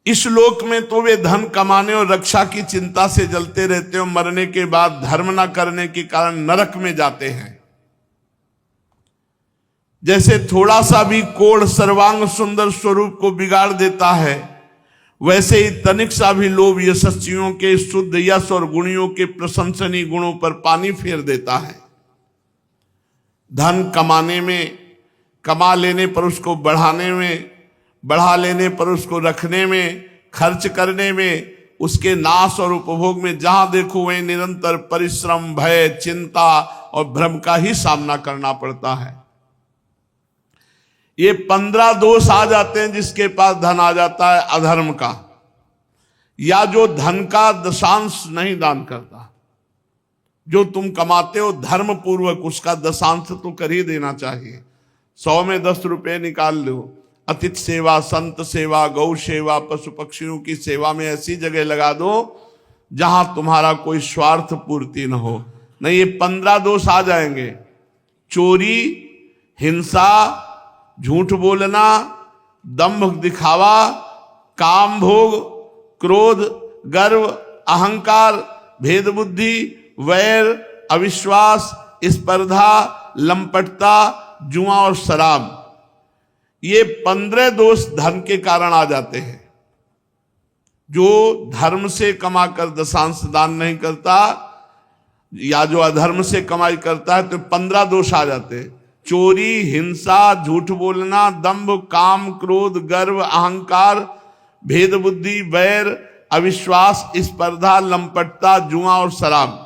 इस लोक में तो वे धन कमाने और रक्षा की चिंता से जलते रहते हो, मरने के बाद धर्म न करने के कारण नरक में जाते हैं। जैसे थोड़ा सा भी कोढ़ सर्वांग सुंदर स्वरूप को बिगाड़ देता है, वैसे ही तनिक सा भी लोभ यशस्वियों के शुद्ध यश और गुणियों के प्रशंसनीय गुणों पर पानी फेर देता है। धन कमाने में, कमा लेने पर उसको बढ़ाने में, बढ़ा लेने पर उसको रखने में, खर्च करने में, उसके नाश और उपभोग में जहां देखो वहीं निरंतर परिश्रम, भय, चिंता और भ्रम का ही सामना करना पड़ता है। ये 15 दोष आ जाते हैं जिसके पास धन आ जाता है अधर्म का, या जो धन का दशांश नहीं दान करता। जो तुम कमाते हो धर्म पूर्वक, उसका दशांश तो कर ही देना चाहिए। 100 में 10 रुपए निकाल लो। अतिथि सेवा, संत सेवा, गौ सेवा, पशु पक्षियों की सेवा में ऐसी जगह लगा दो जहां तुम्हारा कोई स्वार्थ पूर्ति न हो। नहीं, ये 15 दोष आ जाएंगे। चोरी, हिंसा, झूठ बोलना, दंभ दिखावा, काम भोग, क्रोध, गर्व, अहंकार, भेद बुद्धि, वैर, अविश्वास, स्पर्धा, लंपटता, जुआ और शराब, ये 15 दोष धन के कारण आ जाते हैं। जो धर्म से कमाकर दशांश दान नहीं करता या जो अधर्म से कमाई करता है तो 15 दोष आ जाते हैं। चोरी, हिंसा, झूठ बोलना, दंभ, काम, क्रोध, गर्व, अहंकार, भेद बुद्धि, वैर, अविश्वास, स्पर्धा, लंपटता, जुआ और शराब,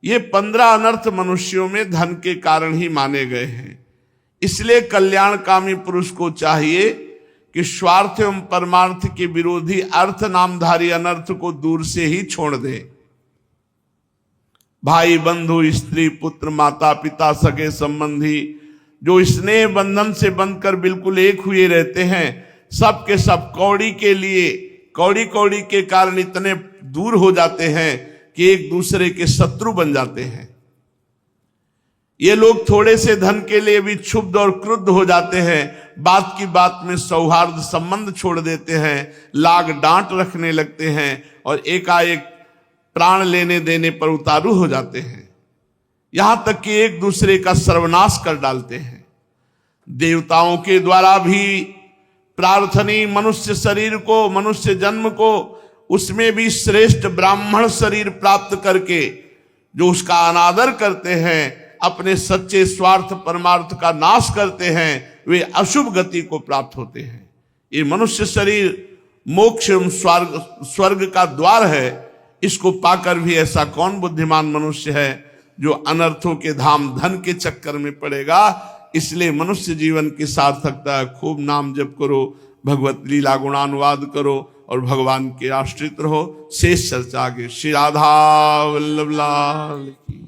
ये 15 अनर्थ मनुष्यों में धन के कारण ही माने गए हैं। इसलिए कल्याणकामी पुरुष को चाहिए कि स्वार्थ एवं परमार्थ के विरोधी अर्थ नामधारी अनर्थ को दूर से ही छोड़ दे। भाई, बंधु, स्त्री, पुत्र, माता पिता, सगे संबंधी जो स्नेह बंधन से बंधकर बिल्कुल एक हुए रहते हैं, सब के सब कौड़ी के लिए, कौड़ी कौड़ी के कारण इतने दूर हो जाते हैं कि एक दूसरे के शत्रु बन जाते हैं। ये लोग थोड़े से धन के लिए भी क्षुब्ध और क्रुद्ध हो जाते हैं, बात की बात में सौहार्द संबंध छोड़ देते हैं, लाग डांट रखने लगते हैं और एकाएक प्राण लेने देने पर उतारू हो जाते हैं। यहां तक कि एक दूसरे का सर्वनाश कर डालते हैं। देवताओं के द्वारा भी प्रार्थनीय मनुष्य शरीर को, मनुष्य जन्म को, उसमें भी श्रेष्ठ ब्राह्मण शरीर प्राप्त करके जो उसका अनादर करते हैं, अपने सच्चे स्वार्थ परमार्थ का नाश करते हैं वे अशुभ गति को प्राप्त होते हैं। ये मनुष्य शरीर मोक्ष एवं स्वर्ग का द्वार है। इसको पाकर भी ऐसा कौन बुद्धिमान मनुष्य है जो अनर्थों के धाम धन के चक्कर में पड़ेगा। इसलिए मनुष्य जीवन की सार्थकता खूब नाम जप करो, भगवत लीला गुणानुवाद करो और भगवान के आश्रित रहो। शेष चर्चा आगे। श्री राधा वल्लभ लाल की।